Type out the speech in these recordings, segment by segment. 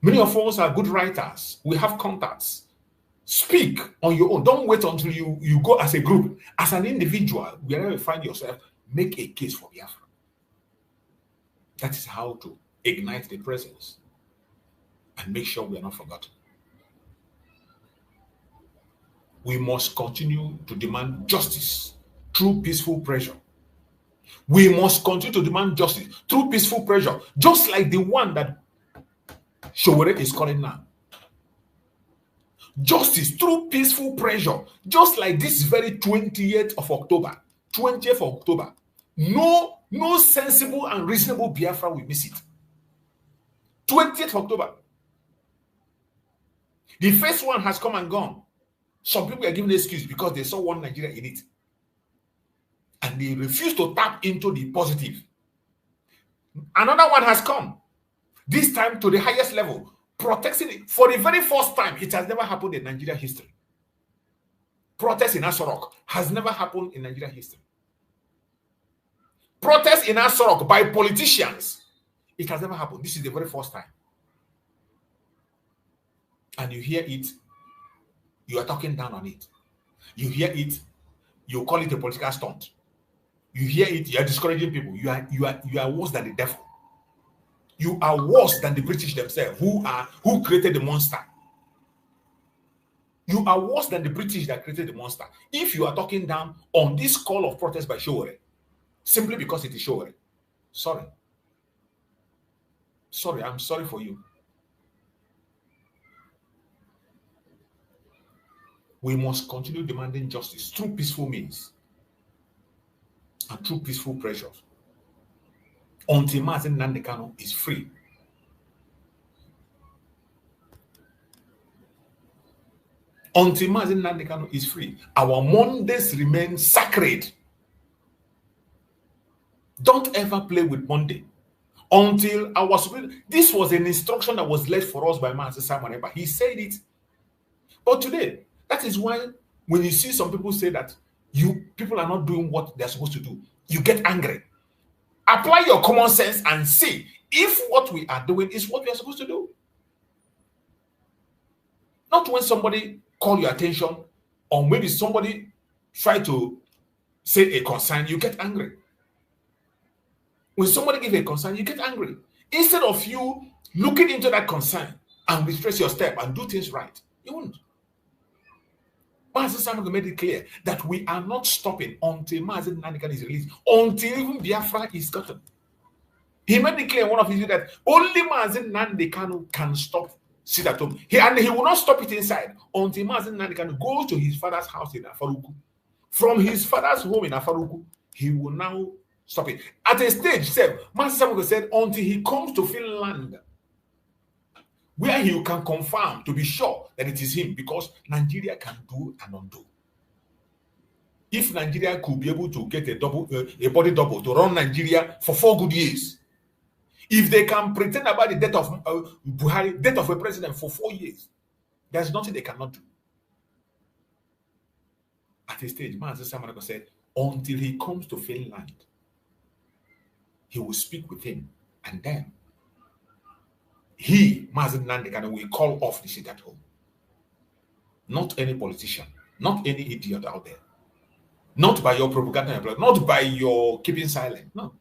Many of us are good writers. We have contacts. Speak on your own. Don't wait until you go as a group. As an individual, wherever you find yourself, make a case for Biafra. That is how to ignite the presence and make sure we are not forgotten. We must continue to demand justice through peaceful pressure. We must continue to demand justice through peaceful pressure, just like the one that Showore is calling now. Justice through peaceful pressure, just like this very 20th of October. 20th of October. No sensible and reasonable Biafra will miss it. 20th of October. The first one has come and gone. Some people are giving an excuse because they saw one Nigeria in it. And they refuse to tap into the positive. Another one has come. This time to the highest level. Protesting it. For the very first time, it has never happened in Nigeria history. Protest in Asorok has never happened in Nigeria history. Protest in Asorok by politicians, it has never happened. This is the very first time. And you hear it, you are talking down on it. You hear it, you call it a political stunt. You hear it, you are discouraging people. You are worse than the devil. You are worse than the British themselves, who created the monster. You are worse than the British that created the monster. If you are talking down on this call of protest by Showore, simply because it is Showore, sorry. Sorry, I'm sorry for you. We must continue demanding justice through peaceful means and through peaceful pressures until Mazi Nnamdi Kanu is free. Until Mazi Nnamdi Kanu is free, our Mondays remain sacred. Don't ever play with Monday. Until our this was an instruction that was left for us by Master Simon Eber. He said it. But today, that is why when you see some people say that people are not doing what they're supposed to do, you get angry. Apply your common sense and see if what we are doing is what we are supposed to do. Not when somebody call your attention or maybe somebody try to say a concern, you get angry. When somebody gives a concern, you get angry. Instead of you looking into that concern and retrace your step and do things right, you won't. Mazi Nnamdi made it clear that we are not stopping until Mazi Nnamdi Kanu is released, until even Biafra is gotten. He made it clear in one of his videos that only Mazi Nnamdi Kanu can stop sit at home. And he will not stop it inside until Mazi Nnamdi Kanu goes to his father's house in Afaruku. From his father's home in Afaruku, he will now stop it. At a stage, Mazi Nnamdi said, until he comes to Finland, where he can confirm to be sure that it is him, because Nigeria can do and undo. If Nigeria could be able to get a body double to run Nigeria for 4 good years, if they can pretend about the death of Buhari, death of a president for 4 years, there's nothing they cannot do. At a stage, Mazi Nnamdi said, until he comes to Finland, he will speak with him, and then he, Mazi Nnamdi Kanu, will call off the seat at home. Not any politician, not any idiot out there. Not by your propaganda, not by your keeping silent. No.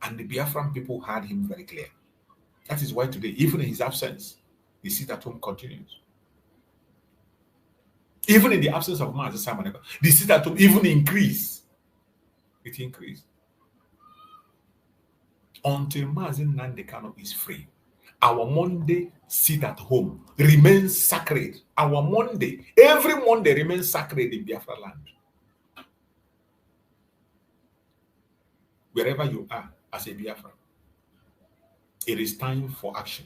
And the Biafran people heard him very clear. That is why today, even in his absence, the seat at home continues. Even in the absence of Mazi Nnamdi, the seat at home even increased. It increased. Until Mazi Nnamdi Kanu is free, our Monday sit at home remains sacred. Our Monday, every Monday remains sacred in Biafra land. Wherever you are as a Biafran, it is time for action.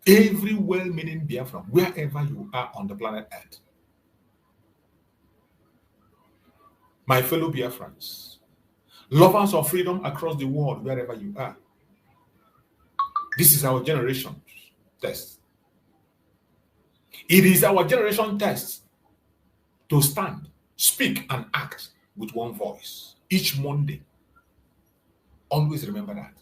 Every well-meaning Biafran, wherever you are on the planet Earth. My fellow Biafrans, lovers of freedom across the world, wherever you are, this is our generation test. It is our generation test to stand, speak, and act with one voice each Monday. Always remember that.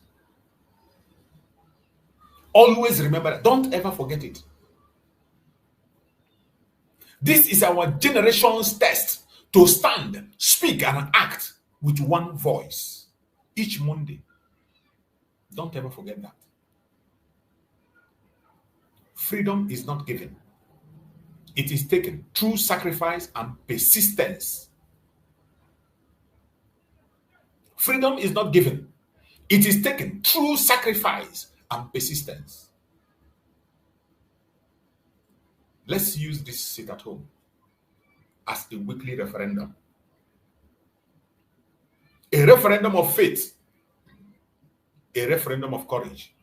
Always remember that. Don't ever forget it. This is our generation's test to stand, speak, and act with one voice each Monday. Don't ever forget that. Freedom is not given. It is taken through sacrifice and persistence. Freedom is not given. It is taken through sacrifice and persistence. Let's use this sit at home as a weekly referendum. A referendum of faith. A referendum of courage.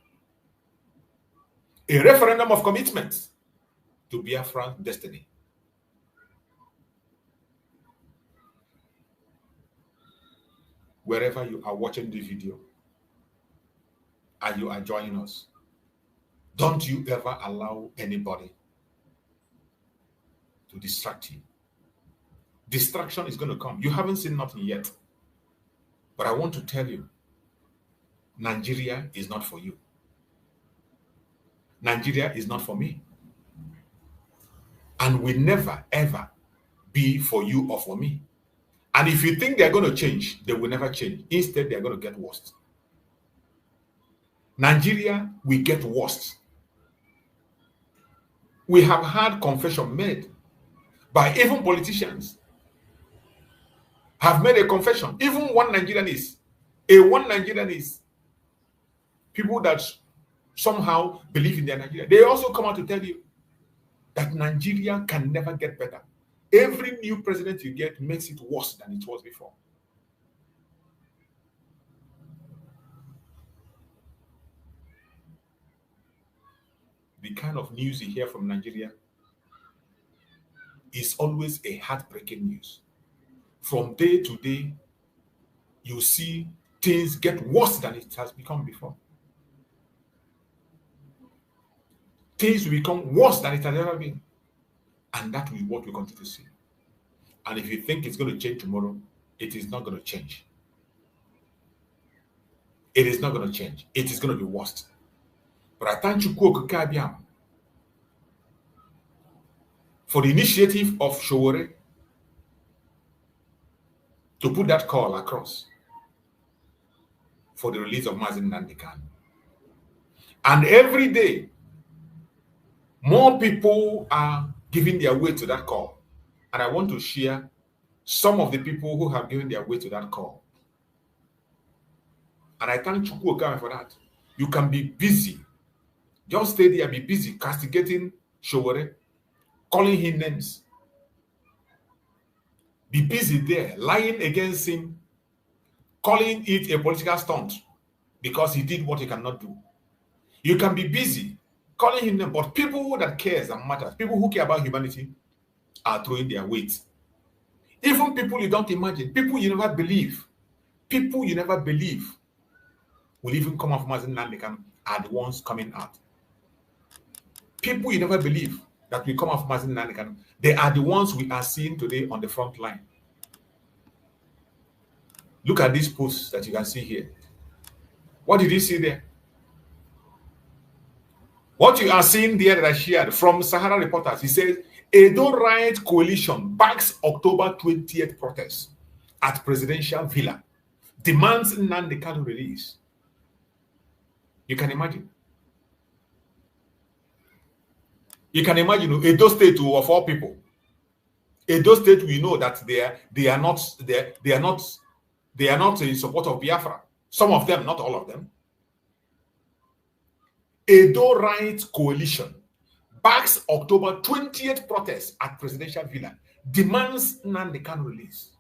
A referendum of commitment to Biafran's destiny. Wherever you are watching this video and you are joining us, don't you ever allow anybody to distract you. Distraction is going to come. You haven't seen nothing yet. But I want to tell you, Nigeria is not for you. Nigeria is not for me. And will never, ever be for you or for me. And if you think they're going to change, they will never change. Instead, they're going to get worse. Nigeria will get worse. We have had confession made by even politicians. Have made a confession. Even one Nigerian is. People that somehow believe in their Nigeria. They also come out to tell you that Nigeria can never get better. Every new president you get makes it worse than it was before. The kind of news you hear from Nigeria is always a heartbreaking news. From day to day, you see things get worse than it has become before. Things will become worse than it has ever been. And that will be what we continue to see. And if you think it's going to change tomorrow, it is not going to change. It is not going to change. It is going to be worse. But I thank you for the initiative of Showore to put that call across for the release of Mazi Nnamdi Kanu. And every day, more people are giving their way to that call. And I want to share some of the people who have given their way to that call. And I thank Chukwu Okame for that. You can be busy. Just stay there, be busy castigating Showore, calling him names. Be busy there, lying against him, calling it a political stunt because he did what he cannot do. You can be busy calling him names, but people that cares and matters, people who care about humanity, are throwing their weight. Even people you don't imagine, people you never believe will even come off Mazi Nnamdi Kanu are the ones coming out. People you never believe that will come off Mazi Nnamdi Kanu, they are the ones we are seeing today on the front line. Look at these posts that you can see here. What did you see there? What you are seeing there that I shared from Sahara Reporters, he says, Edo Riot Coalition backs October 20th protest at Presidential Villa, demands Nnamdi Kanu release. You can imagine. You can imagine Edo State of all people. Edo State, we know that they are not in support of Biafra. Some of them, not all of them. Edo Riot Coalition backs October 20th protest at Presidential Villa, demands Nnamdi Kanu release.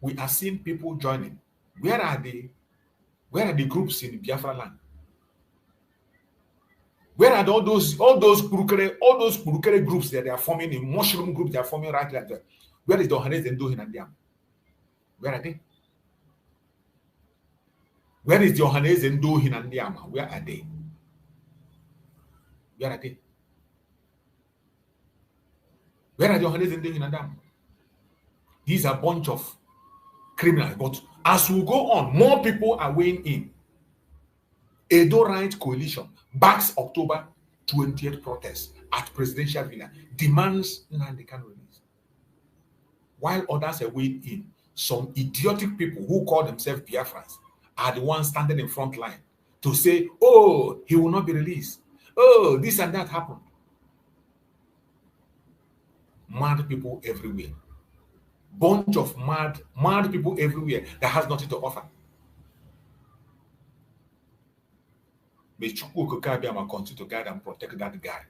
We are seeing people joining. Where are the groups in Biafra land? Where are all those Kurukere groups that they are forming, in mushroom groups they are forming right there? Where is the Ohanes and Dohin and Diam? Where are they? Where is the Ohanes and Dohin and Diam? Where are they? Where are they? Where are the Ohanes and Dohin and Diam? These are a bunch of criminals. But as we go on, more people are weighing in. Edo Right Coalition backs October 20th protest at Presidential Villa, demands Nnamdi Kanu release. While others are weighed in, some idiotic people who call themselves Biafrans are the ones standing in front line to say, oh, he will not be released. Oh, this and that happened. Mad people everywhere. Bunch of mad people everywhere that has nothing to offer. May Chukwu Abiyama continue to guide and protect that guy.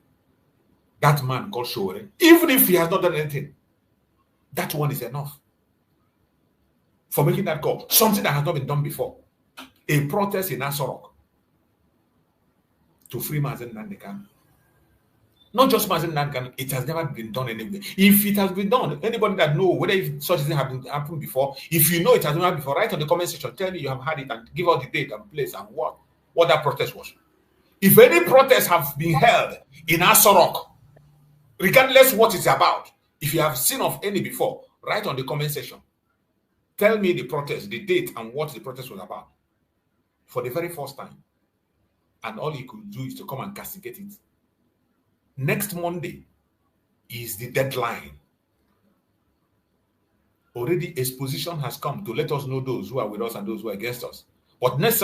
That man called Shore. Even if he has not done anything, that one is enough for making that call. Something that has not been done before. A protest in Asorok to free Mazi Nnamdi Kanu. Not just Mazi Nnamdi Kanu, it has never been done anywhere. If it has been done, anybody that knows whether if such thing has happened before, if you know it has happened before, write on the comment section, tell me you have had it and give out the date and place and what that protest was. If any protests have been held in Asorok, regardless what it's about, if you have seen of any before, write on the comment section. Tell me the protest, the date, and what the protest was about for the very first time. And all you could do is to come and castigate it. Next Monday is the deadline. Already exposition has come to let us know those who are with us and those who are against us. But next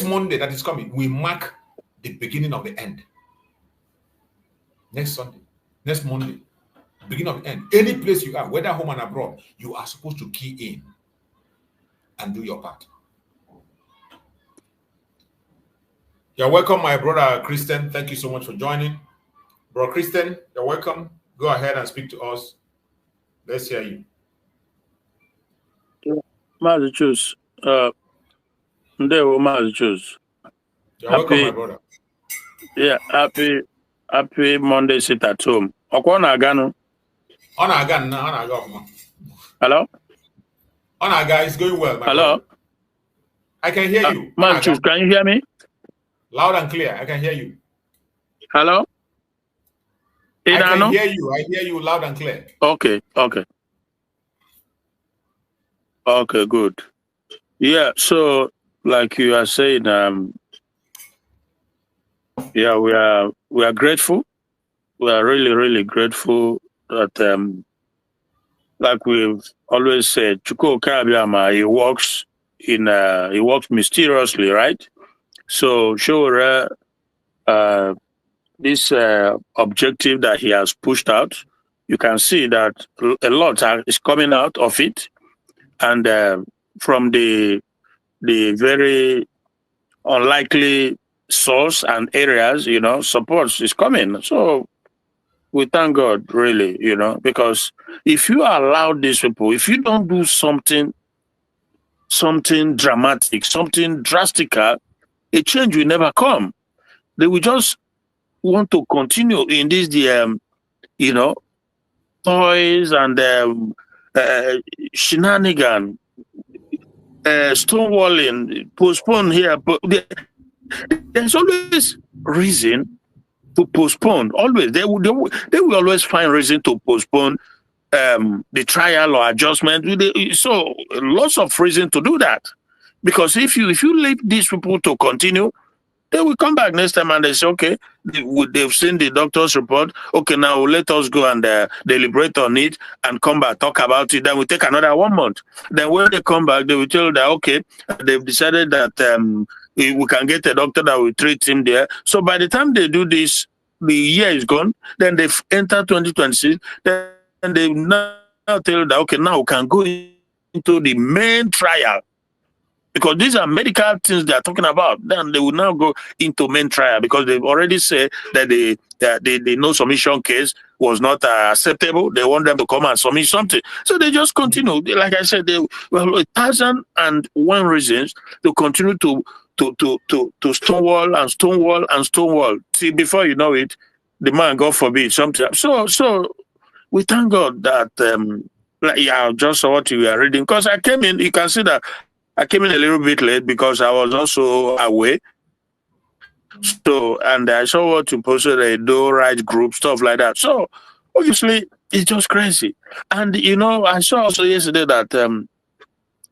Monday that is coming, we mark the beginning of the end. Next Monday, beginning of the end. Any place you are, whether home and abroad, you are supposed to key in and do your part. You're welcome, my brother Christian. Thank you so much for joining. Bro Christian, you're welcome. Go ahead and speak to us. Let's hear you. Mazi choose. Mazi choose. You're welcome, my brother. Yeah, happy Monday sit at home. Okwana Agano. On Aga. Hello? On Aga is going well, my Hello? brother. I can hear you. Mazi choose, can you hear me? Loud and clear. I can hear you. Hello? I can hear you. I hear you loud and clear. Okay. Okay, good. Yeah, so like you are saying, yeah, we are grateful. We are really, really grateful that like we've always said, Chukwu Abiyama, he works mysteriously, right? So sure, this objective that he has pushed out, you can see that a lot is coming out of it, and from the very unlikely source and areas, support is coming. So we thank God, really, because if you allow these people, if you don't do something dramatic, something drastic, a change will never come. They will just want to continue in this, toys and shenanigan, stonewalling, postpone here. But there's always reason to postpone. Always, they will always find reason to postpone the trial or adjustment. So lots of reason to do that. Because if you leave these people to continue, they will come back next time and they say, okay, they've seen the doctor's report. Okay, now let us go and deliberate on it and come back, talk about it. Then we take another 1 month. Then when they come back, they will tell you that, okay, they've decided that we can get a doctor that will treat him there. So by the time they do this, the year is gone. Then they've entered 2026. Then they now tell you that, okay, now we can go into the main trial. Because these are medical things they are talking about. Then they will now go into main trial because they've already said that the no submission case was not acceptable. They want them to come and submit something. So they just continue. Like I said, there were 1,001 reasons to continue to stonewall and stonewall and stonewall. See, before you know it, the man, God forbid, something. So we thank God that, just what you are reading. Because I came in, you can see that I came in a little bit late because I was also away. So, and I saw what you posted, a do right group, stuff like that. So, obviously, it's just crazy. And, I saw also yesterday that the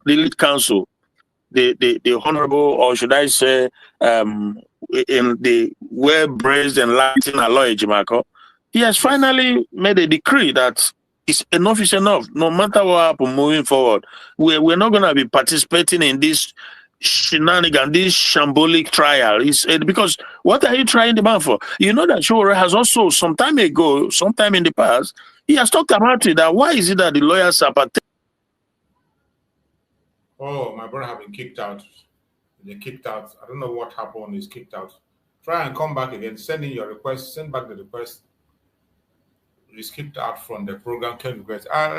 lead counsel the honorable, or should I say, in the well-braised and Latin Aloy Jimako, he has finally made a decree that enough is enough. No matter what happens moving forward, we're not going to be participating in this shenanigan, this shambolic trial. Because what are you trying the man for? You know that Shore has also, sometime in the past, he has talked about it, that why is it that the lawyers are participating? Oh, my brother have been kicked out. They kicked out. I don't know what happened. He's kicked out. Try and come back again. Send in your request. Send back the request. He's kicked out from the program.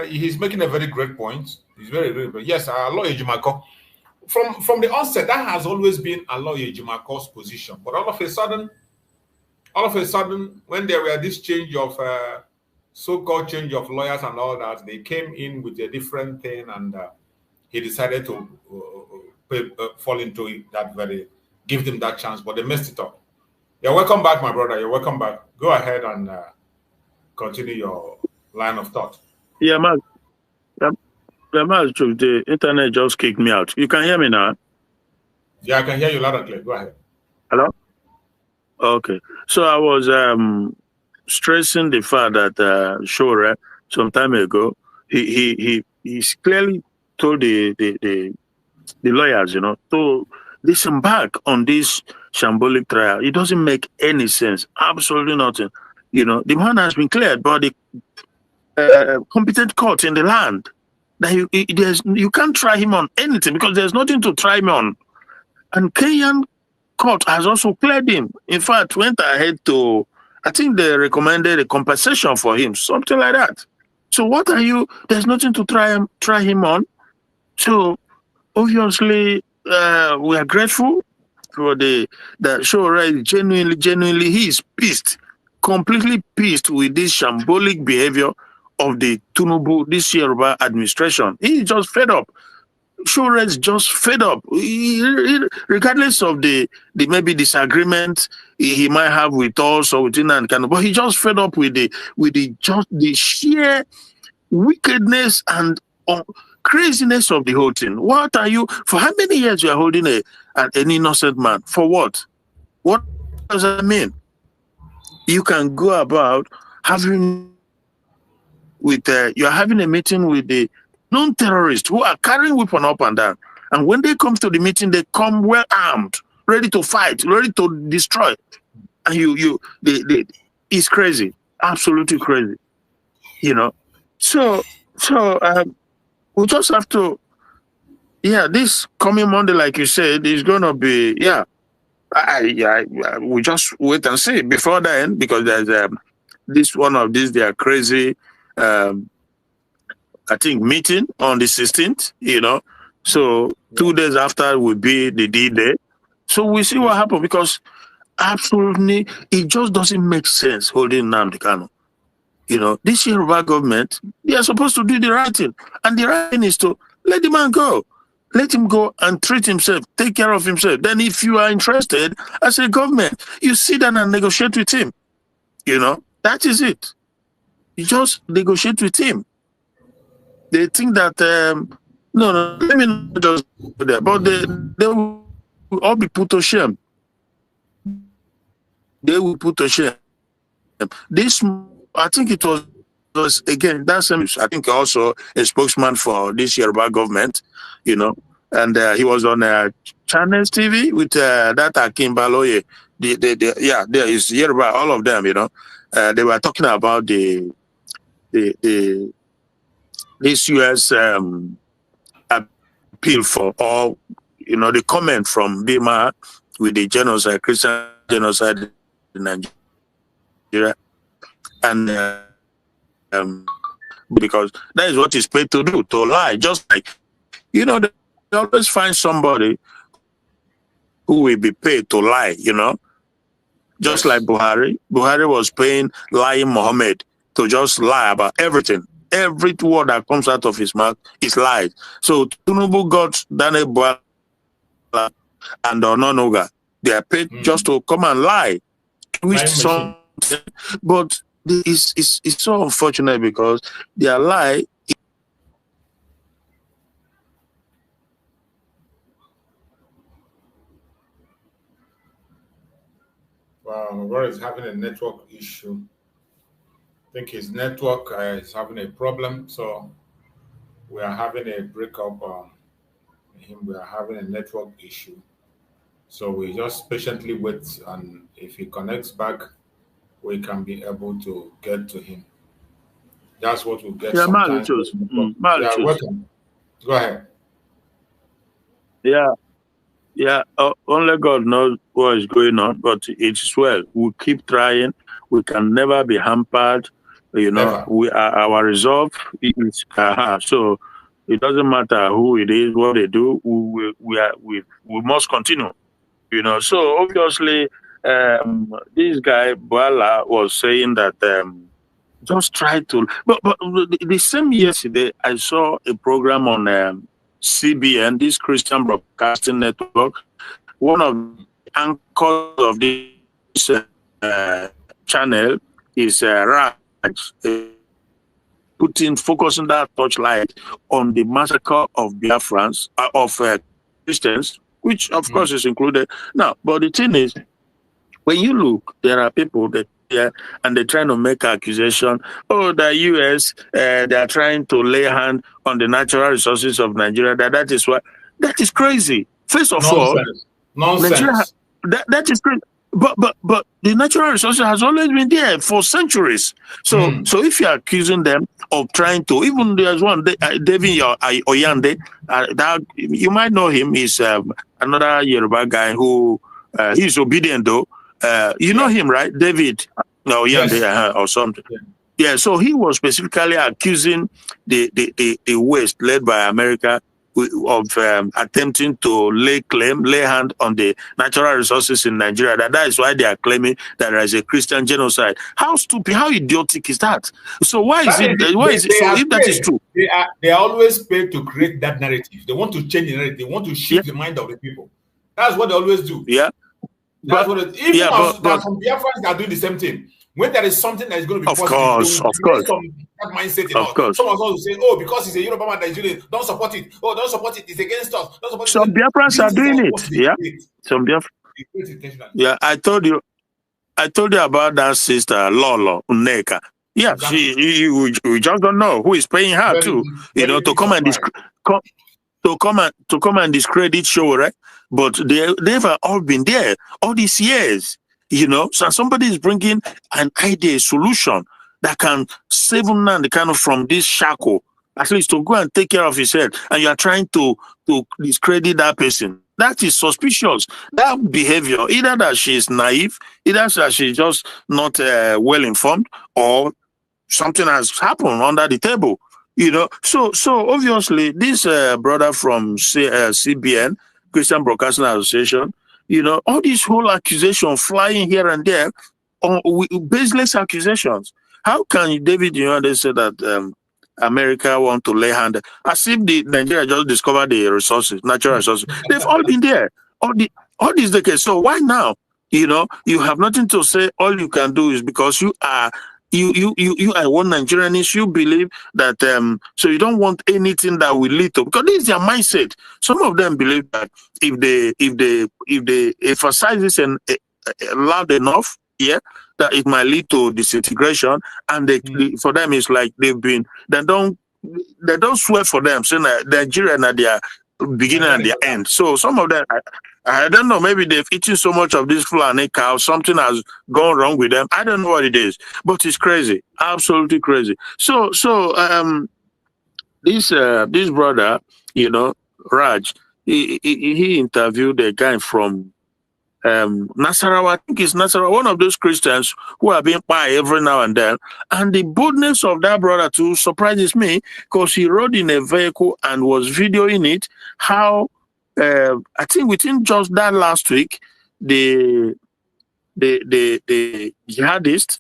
He's making a very great point. He's very great. Yes, Lawyer Jimako. From the onset, that has always been a Lawyer Jimako's position. But all of a sudden, when there were this change of so-called change of lawyers and all that, they came in with a different thing, and he decided to fall into it, give them that chance, but they messed it up. You're welcome back, my brother. You're welcome back. Go ahead and continue your line of thought. Yeah, man. The internet just kicked me out. You can hear me now? Yeah, I can hear you loud and clear. Go ahead. Hello? Okay. So I was stressing the fact that Shore, some time ago, he clearly told the lawyers, to disembark on this shambolic trial. It doesn't make any sense. Absolutely nothing. The man has been cleared by the competent court in the land. That you can't try him on anything because there's nothing to try him on. And Kenyan court has also cleared him. In fact, went ahead to, I think they recommended a compensation for him, something like that. So what are you? There's nothing to try him on. So obviously, we are grateful for that show. Right, genuinely, he is pissed, completely pissed with this shambolic behavior of the Tinubu, this Yoruba administration. He is just fed up. Sure is just fed up. Regardless of the maybe disagreement he might have with us or with Nnamdi Kanu, but he just fed up with the sheer wickedness and craziness of the whole thing. What are you? For how many years you are holding an innocent man? For what? What does that mean? You can go about having you're having a meeting with the non-terrorists who are carrying weapons up and down, and when they come to the meeting, they come well armed, ready to fight, ready to destroy. And it's crazy, absolutely crazy, So we just have to, this coming Monday, like you said, is gonna be, we just wait and see before then, because there's they are crazy. I think meeting on the 16th, So 2 days after will be the D-Day. So we see what happens, because absolutely it just doesn't make sense holding Nnamdi Kanu. This Yoruba government, they are supposed to do the right thing. And the right thing is to let the man go. Let him go and treat himself, take care of himself. Then if you are interested as a government, you sit down and negotiate with him. That is it. You just negotiate with him. They think that, no, let me not just go there, but they will all be put to shame. They will put to shame. This, I think it was again, that's I think also a spokesman for this Yoruba government, and he was on Channels TV with that Akin Baloye. There is Yoruba, all of them, they were talking about this U.S. appeal for all, the comment from Bima with the genocide, Christian genocide in Nigeria, and because that is what he's paid to do, to lie. Just like, they always find somebody who will be paid to lie, Just like Buhari. Buhari was paying lying Mohammed to just lie about everything. Every word that comes out of his mouth is lies. So Tinubu got Daniel Bwala and Ononoga. They are paid just to come and lie. But it's so unfortunate because their lie Where is having a network issue. I think his network is having a problem, so we are having a breakup. Him, we are having a network issue, so we just patiently wait, and if he connects back, we can be able to get to him. That's what we get Yeah, sometimes. Malitus. Yeah, Malitus. welcome. Go ahead. Yeah, yeah. Only God knows what is going on, but it is well. We keep trying. We can never be hampered. You know, Never. we are our resolve is so. It doesn't matter who it is, what they do. We must continue. You know, so obviously, this guy Boala was saying that just try to. But the same yesterday, I saw a program on CBN, this Christian Broadcasting Network. One of the anchors of this channel is Raj, focusing that torchlight on the massacre of Biafrans, of Christians, which of course is included. Now, but the thing is, when you look, there are people that and they're trying to make accusation. Oh, the U.S. They are trying to lay hand on the natural resources of Nigeria. That is what that is crazy. First of all, Nigeria Nonsense. that is crazy. But the natural resources has always been there for centuries. So if you're accusing them of trying to, even there's one David Oyande, that you might know him. He's another Yoruba guy who he's obedient though. You know him, right? David Oyande or something. Yeah, so he was specifically accusing the West, led by America, of attempting to lay hand on the natural resources in Nigeria. That is why they are claiming that there is a Christian genocide. How stupid, how idiotic is that? So why is it? Why is it? So if that is true, they are always paid to create that narrative. They want to change the narrative. They want to shift the mind of the people. That's what they always do. Yeah. That's what it, even there are some Biafrans that are doing the same thing. When there is something that is going to be positive, of course, that mindset. Of course, some of us will say, "Oh, because it's a Yoruba man that is doing it, don't support it. Oh, don't support it. It's against us. Don't support it." Some Biafrans are doing it. Yeah, some Biafrans. Yeah, I told you about that sister Lolo Uneka. Yeah, exactly. We just don't know who is paying her to come and discredit show, right? But they've all been there all these years, So somebody is bringing an idea, a solution that can save Nnamdi Kanu from this shackle, at least to go and take care of his head, and you are trying to discredit that person. That is suspicious. That behavior, either that she is naive, either that she's just not well informed, or something has happened under the table. So obviously this brother from CBN, Christian Broadcasting Association, all these whole accusations flying here and there, baseless accusations. How can David they say that America want to lay hand, as if Nigeria just discovered the resources, natural resources? They've all been there. All this decade. So why now? You have nothing to say. All you can do is because you are. You are one Nigerianist. You believe that so you don't want anything that will lead to, because this is their mindset. Some of them believe that if they emphasize this and loud enough, that it might lead to disintegration, and for them it's like they don't swear for them, saying that Nigeria and their beginning and their end. So some of them, I don't know, maybe they've eaten so much of this Fulani cow, something has gone wrong with them. I don't know what it is, but it's crazy, absolutely crazy. So this brother, Raj, he interviewed a guy from Nasarawa. I think it's Nasarawa, one of those Christians who are being pie every now and then. And the boldness of that brother too surprises me, because he rode in a vehicle and was videoing it. How I think within just that last week, the jihadists,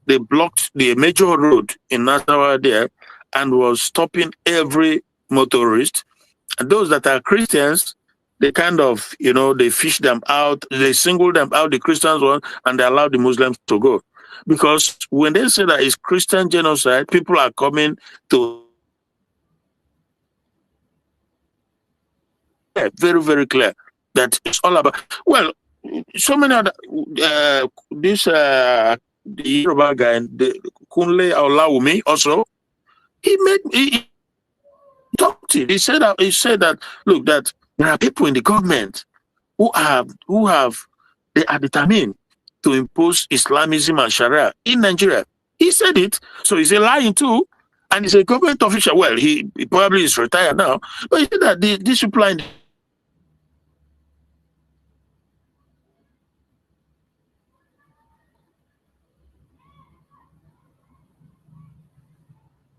they blocked the major road in Nasarawa there and was stopping every motorist. And those that are Christians, they kind of, they fish them out, they single them out, the Christians one, and they allow the Muslims to go. Because when they say that it's Christian genocide, people are coming to very, very clear that it's all about, well, so many other the Yoruba guy, the Kunle Olawumi also, he talked it. He said that look, that there are people in the government who they are determined to impose Islamism and Sharia in Nigeria. He said it, so he's a lying too, and he's a government official. Well, he probably is retired now, but he said that this people in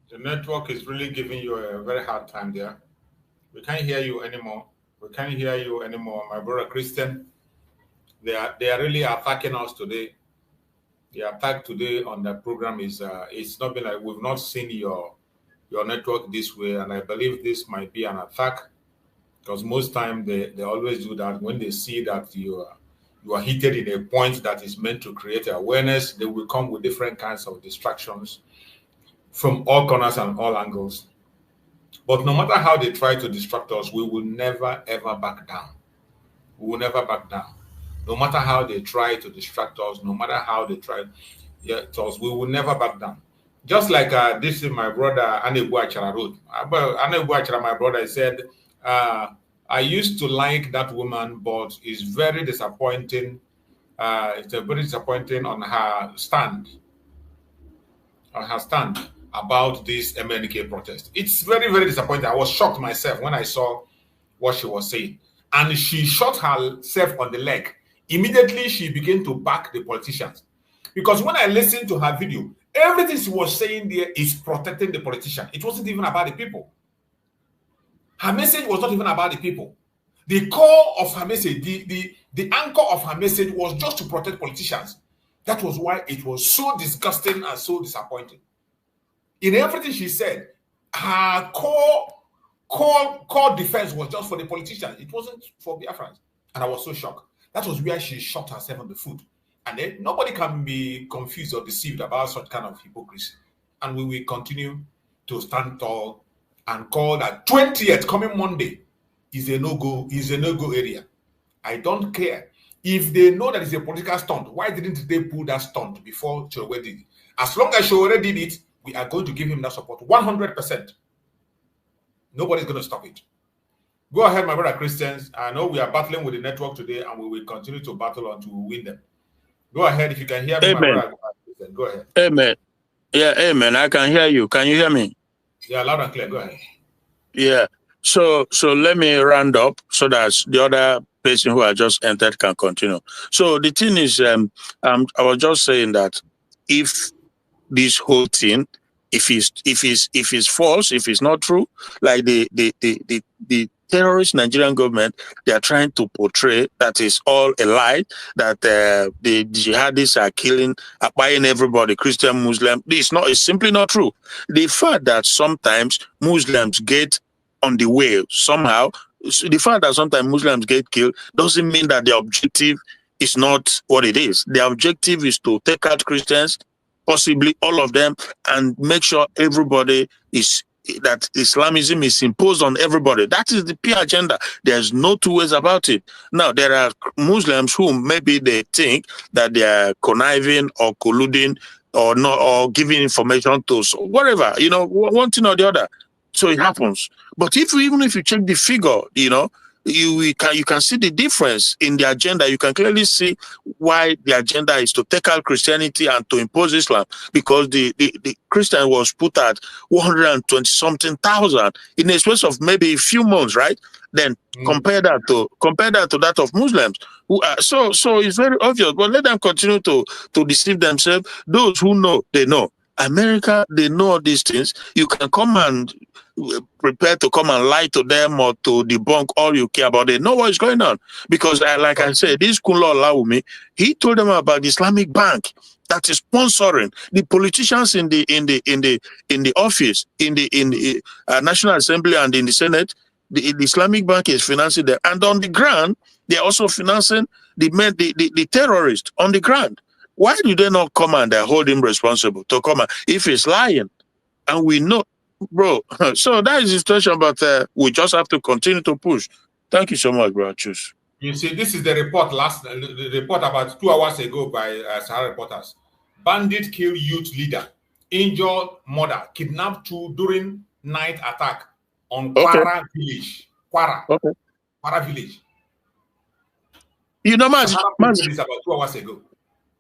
the network is really giving you a very hard time there. We can't hear you anymore. We can't hear you anymore, my brother Christian. They are really attacking us today. The attack today on the program is it's not been like we've not seen your network this way, and I believe this might be an attack, because most time they always do that when they see that you are heated in a point that is meant to create awareness. They will come with different kinds of distractions from all corners and all angles. But no matter how they try to distract us, we will never ever back down. We will never back down. No matter how they try to distract us, no matter how they try to us, we will never back down. Just like this is my brother Anebu Achara wrote. Anebu Achara, my brother, said, I used to like that woman, but it's very disappointing. It's very disappointing on her stand. About this MNK protest. It's very, very disappointing. I was shocked myself when I saw what she was saying. And she shot herself on the leg. Immediately, she began to back the politicians. Because when I listened to her video, everything she was saying there is protecting the politician. It wasn't even about the people. Her message was not even about the people. The core of her message, the anchor of her message was just to protect politicians. That was why it was so disgusting and so disappointing. In everything she said, her core defense was just for the politicians. It wasn't for Biafrans. And I was so shocked. That was where she shot herself on the foot. And then nobody can be confused or deceived about such kind of hypocrisy. And we will continue to stand tall and call that 20th coming Monday is a no-go area. I don't care. If they know that it's a political stunt, why didn't they pull that stunt before Chowore did it? As long as Chowore did it, we are going to give him that support 100%. Nobody's going to stop it. Go ahead, my brother Christians. I know we are battling with the network today, and we will continue to battle until we win them. Go ahead. If you can hear me, Amen. my brother Christian, go ahead. Amen. Yeah, amen. I can hear you. Can you hear me? Yeah, loud and clear. Go ahead. Yeah. So let me round up so that the other person who I just entered can continue. So the thing is, I was just saying that if this whole thing, if it's false, if it's not true, like the terrorist Nigerian government, they are trying to portray that is all a lie, that the jihadists are killing, are buying everybody, Christian, Muslim. It's simply not true. The fact that sometimes Muslims get on the way somehow, the fact that sometimes Muslims get killed doesn't mean that the objective is not what it is. The objective is to take out Christians, possibly all of them, and make sure everybody that Islamism is imposed on everybody. That is the PR agenda. There's no two ways about it. Now, there are Muslims who maybe they think that they are conniving or colluding or not, or giving information to whatever, one thing or the other. So it happens. But even if you check the figure, you can see the difference in the agenda. You can clearly see why the agenda is to take out Christianity and to impose Islam, because the Christian was put at 120-something thousand in a space of maybe a few months, right? Then compare that to that of Muslims. Who are, so it's very obvious. But let them continue to deceive themselves. Those who know, they know. America, they know all these things. You can come and prepare to come and lie to them or to debunk all you care about. They know what is going on, because like I said, this Kunle Olawumi, he told them about the Islamic Bank that is sponsoring the politicians in the office, in the National Assembly and in the Senate. The Islamic Bank is financing them, and on the ground they are also financing the terrorists on the ground. Why do they not come and hold him responsible to come if he's lying? And we know, bro. So that is the situation, but we just have to continue to push. Thank you so much, bro. Choose. You see, this is the report the report about 2 hours ago by Sahara reporters. Bandit kill youth leader, injured mother, kidnapped 2 during night attack on Kwara village. Kwara village. You know, Mazi, this about 2 hours ago.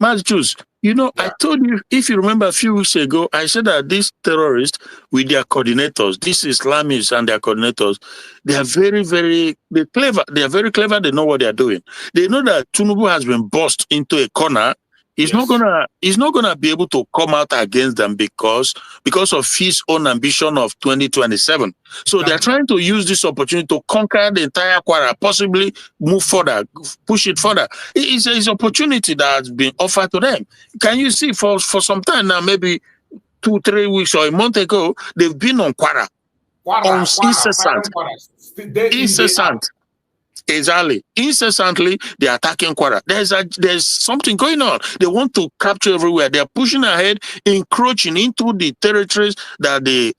Mazi, you know, yeah. I told you, if you remember a few weeks ago, I said that these terrorists with their coordinators, these Islamists and their coordinators, they are very clever. They are very clever. They know what they are doing. They know that Tinubu has been bossed into a corner. He's not gonna be able to come out against them because of his own ambition of 2027. So they're trying to use this opportunity to conquer the entire Kwara, possibly move further, push it further. It's an opportunity that has been offered to them. Can you see for some time now, maybe 2-3 weeks or a month ago, they've been on Kwara. Incessant. Exactly. Incessantly, they're attacking Kwara. There's something going on. They want to capture everywhere. They're pushing ahead, encroaching into the territories that the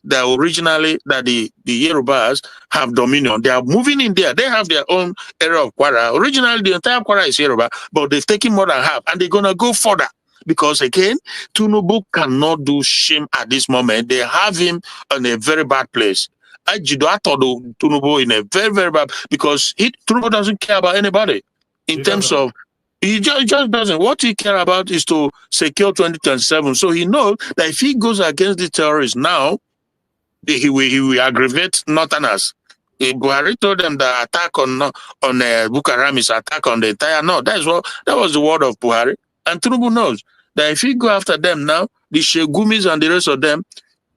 Yorubas have dominion. They are moving in there. They have their own area of Kwara. Originally, the entire Kwara is Yoruba, but they've taken more than half, and they're gonna go further. Because again, Tinubu cannot do shame at this moment. They have him in a very bad place. I thought Tinubu in a very bad, because Tinubu doesn't care about anybody in terms of, he just doesn't. What he cares about is to secure 2027. So he knows that if he goes against the terrorists now, he will aggravate Northerners. Buhari told them the attack on Boko Haram is attack on the entire North. That was the word of Buhari. And Tinubu knows that if he go after them now, the Shegumis and the rest of them,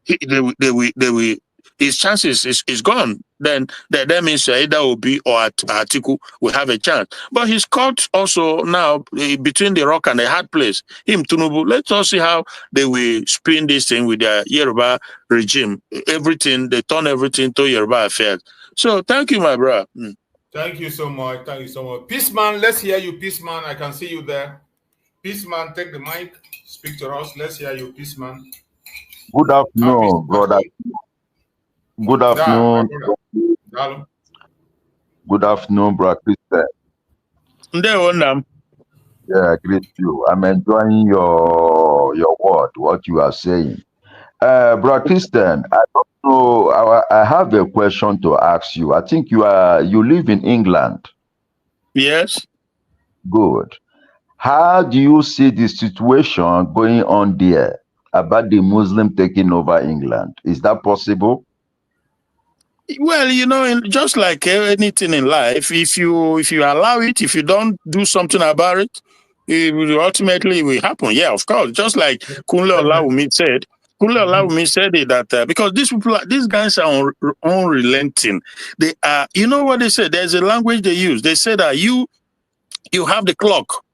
they will. His chances is gone. Then that means either Obi or Atiku will have a chance. But he's caught also now between the rock and the hard place. Him, Tinubu. Let's all see how they will spin this thing with their Yoruba regime. They turn everything to Yoruba affairs. So thank you, my brother. Thank you so much. Thank you so much. Peaceman, let's hear you, Peaceman. I can see you there. Peaceman, take the mic. Speak to us. Let's hear you, Peaceman. Good afternoon, brother. Good afternoon. Good afternoon, brother Christian. Yeah, great you. I'm enjoying your word, what you are saying. Brother Christian, I don't know. I have a question to ask you. I think you live in England. Yes. Good. How do you see the situation going on there about the Muslim taking over England? Is that possible? Well, you know, just like anything in life, if you allow it, if you don't do something about it, it will ultimately will happen. Yeah, of course. Just like Kunle Olawumi said. Kunle Olawumi said it that because these guys are unrelenting. They are. You know what they say? There's a language they use. They say that you have the clock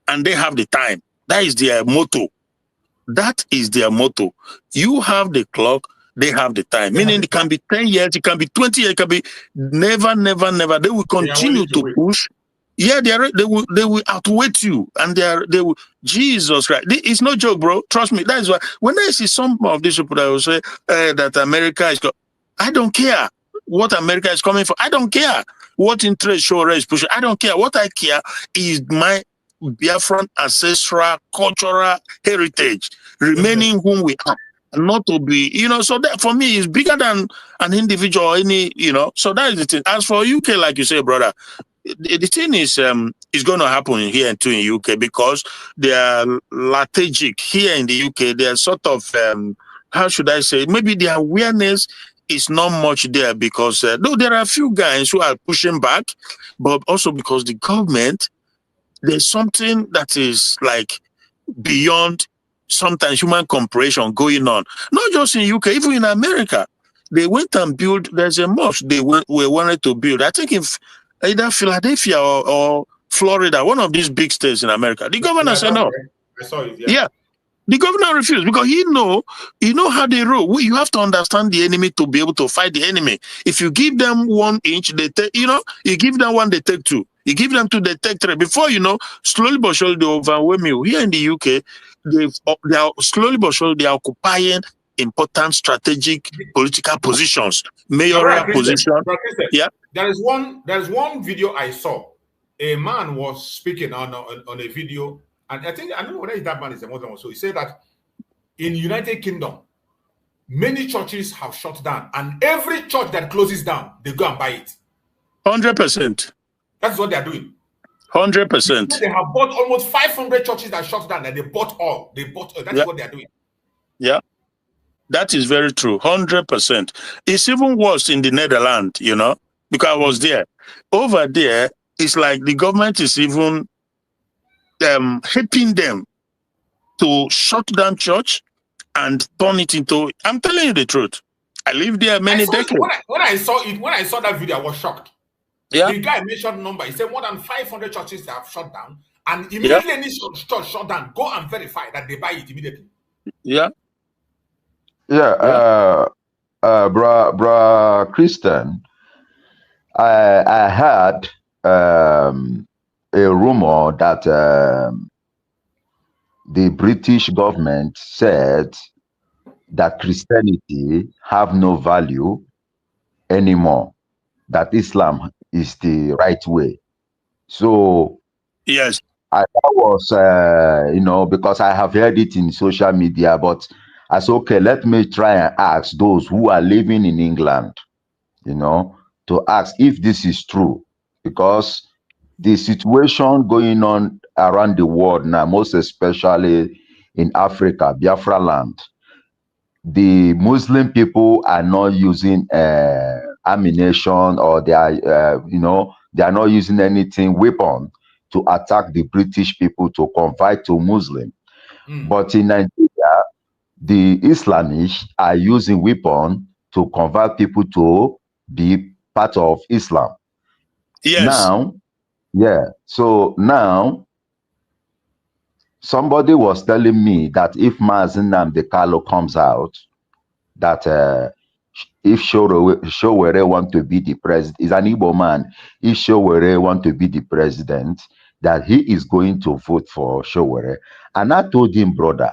and they have the time. That is their motto. That is their motto. You have the clock. They have the time. Meaning it can be 10 years, it can be 20 years, it can be never. They will continue to push. Yeah, they will outwait you, and they will. Jesus Christ, it's no joke, bro. Trust me. That is why when I see some of these people that will say that America is, I don't care what America is coming for. I don't care what interest Shore is pushing. I don't care. What I care is my Biafran ancestral cultural heritage remaining whom we are. Not to be, you know, so that for me is bigger than an individual or any, you know, so that is the thing. As for UK, like you say, brother, the thing is going to happen here too in UK because they are lethargic here in the UK. They are sort of, how should I say, maybe their awareness is not much there because though there are a few guys who are pushing back, but also because the government, there's something that is like beyond sometimes human comparison going on, not just in UK, even in America. They went and built, there's a mosque they wanted to build, I think in either Philadelphia or Florida, one of these big states in America. The governor said no. I saw it, yeah. The governor refused because he know how they rule. You have to understand the enemy to be able to fight the enemy. If you give them 1 inch, they take, you give them 1, they take 2. You give them 2, they take 3. Before you know, slowly but surely they overwhelm you. Here in the UK, they are slowly but surely they are occupying important strategic political positions, mayoral position. Yeah. There is one video I saw a man was speaking on a video, and I don't know whether that man is a Muslim or so. He said that in United Kingdom, many churches have shut down, and every church that closes down, they go and buy it. 100%. That's what they are doing. 100%. They have bought almost 500 churches that shut down, and they bought all. That's what they are doing. Yeah. That is very true. 100%. It's even worse in the Netherlands, you know, because I was there. Over there, it's like the government is even helping them to shut down church and turn it into. I'm telling you the truth. I lived there many decades. When I saw that video, I was shocked. Yeah. The guy mentioned number. He said more than 500 churches that have shut down, and immediately any church shut down, go and verify that they buy it immediately. Yeah. Yeah. Bro, Christian, I heard a rumor that the British government said that Christianity have no value anymore, that Islam is the right way. So yes, that was, you know, because I have heard it in social media, but I said, okay, let me try and ask those who are living in England, you know, to ask if this is true, because the situation going on around the world now, most especially in Africa, Biafra land, the Muslim people are not using ammunition, or they are, you know, they are not using anything, weapon, to attack the British people to convert to Muslim. But in Nigeria, the Islamists are using weapon to convert people to be part of Islam. Yes. Now, yeah. So now, somebody was telling me that if Mazi Nnamdi Kanu comes out, that if Showere want to be the president, is an Igbo man, if Showere want to be the president, that he is going to vote for Showere. And I told him, brother,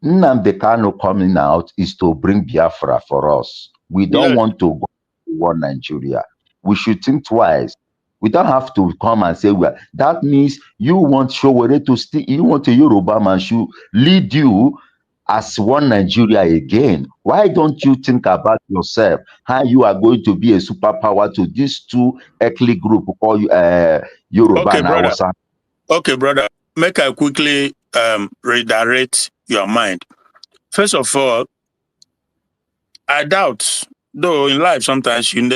Nnamdi Kanu coming out is to bring Biafra for us. We don't want to go to one Nigeria. We should think twice. We don't have to come and say, well, that means you want Showere to stay, you want a Yoruba man should lead you as one Nigeria again. Why don't you think about yourself, how you are going to be a superpower to these two ethnic groups called Yoruba and Hausa? Okay, brother. Make I quickly redirect your mind. First of all, I doubt, though in life sometimes you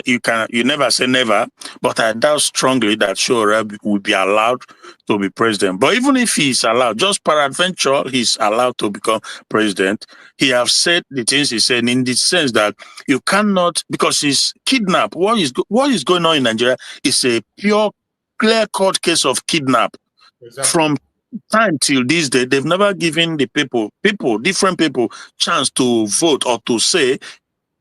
never say never, but I doubt strongly that Showere will be allowed to be president. But even if he is allowed, just peradventure he's allowed to become president, he have said the things he said in the sense that you cannot, because he's kidnapped. What is going on in Nigeria is a pure, clear-cut case of kidnap. Exactly. From time till this day, they've never given the different people, chance to vote or to say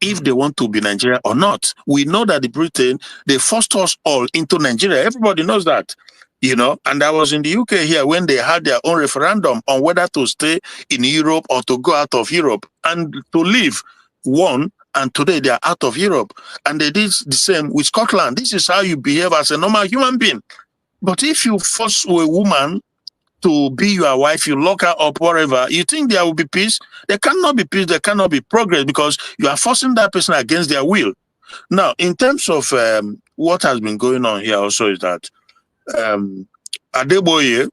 if they want to be Nigeria or not. We know that the Britain, they forced us all into Nigeria. Everybody knows that, you know. And I was in the UK here when they had their own referendum on whether to stay in Europe or to go out of Europe and to leave one. And today they are out of Europe. And they did the same with Scotland. This is how you behave as a normal human being. But if you force a woman to be your wife, you lock her up, whatever, you think there will be peace? There cannot be peace, there cannot be progress, because you are forcing that person against their will. Now, in terms of what has been going on here also is that Adeboye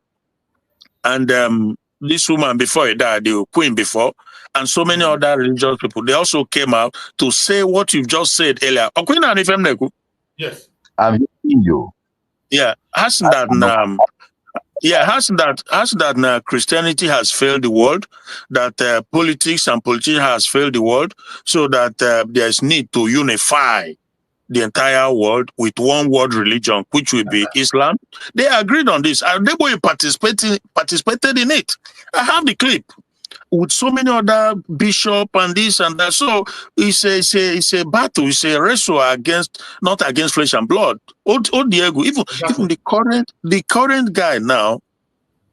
and this woman before he died, the queen before, and so many other religious people, they also came out to say what you've just said earlier. Yes. I'm hearing you. Yeah, hasn't that Christianity has failed the world, that politics and politicians has failed the world, so that there is need to unify the entire world with one world religion, which will be Islam. They agreed on this, and they were participated in it. I have the clip with so many other bishops and this and that. So it's a battle, it's a wrestle against, not against flesh and blood. Diego, even the current guy now,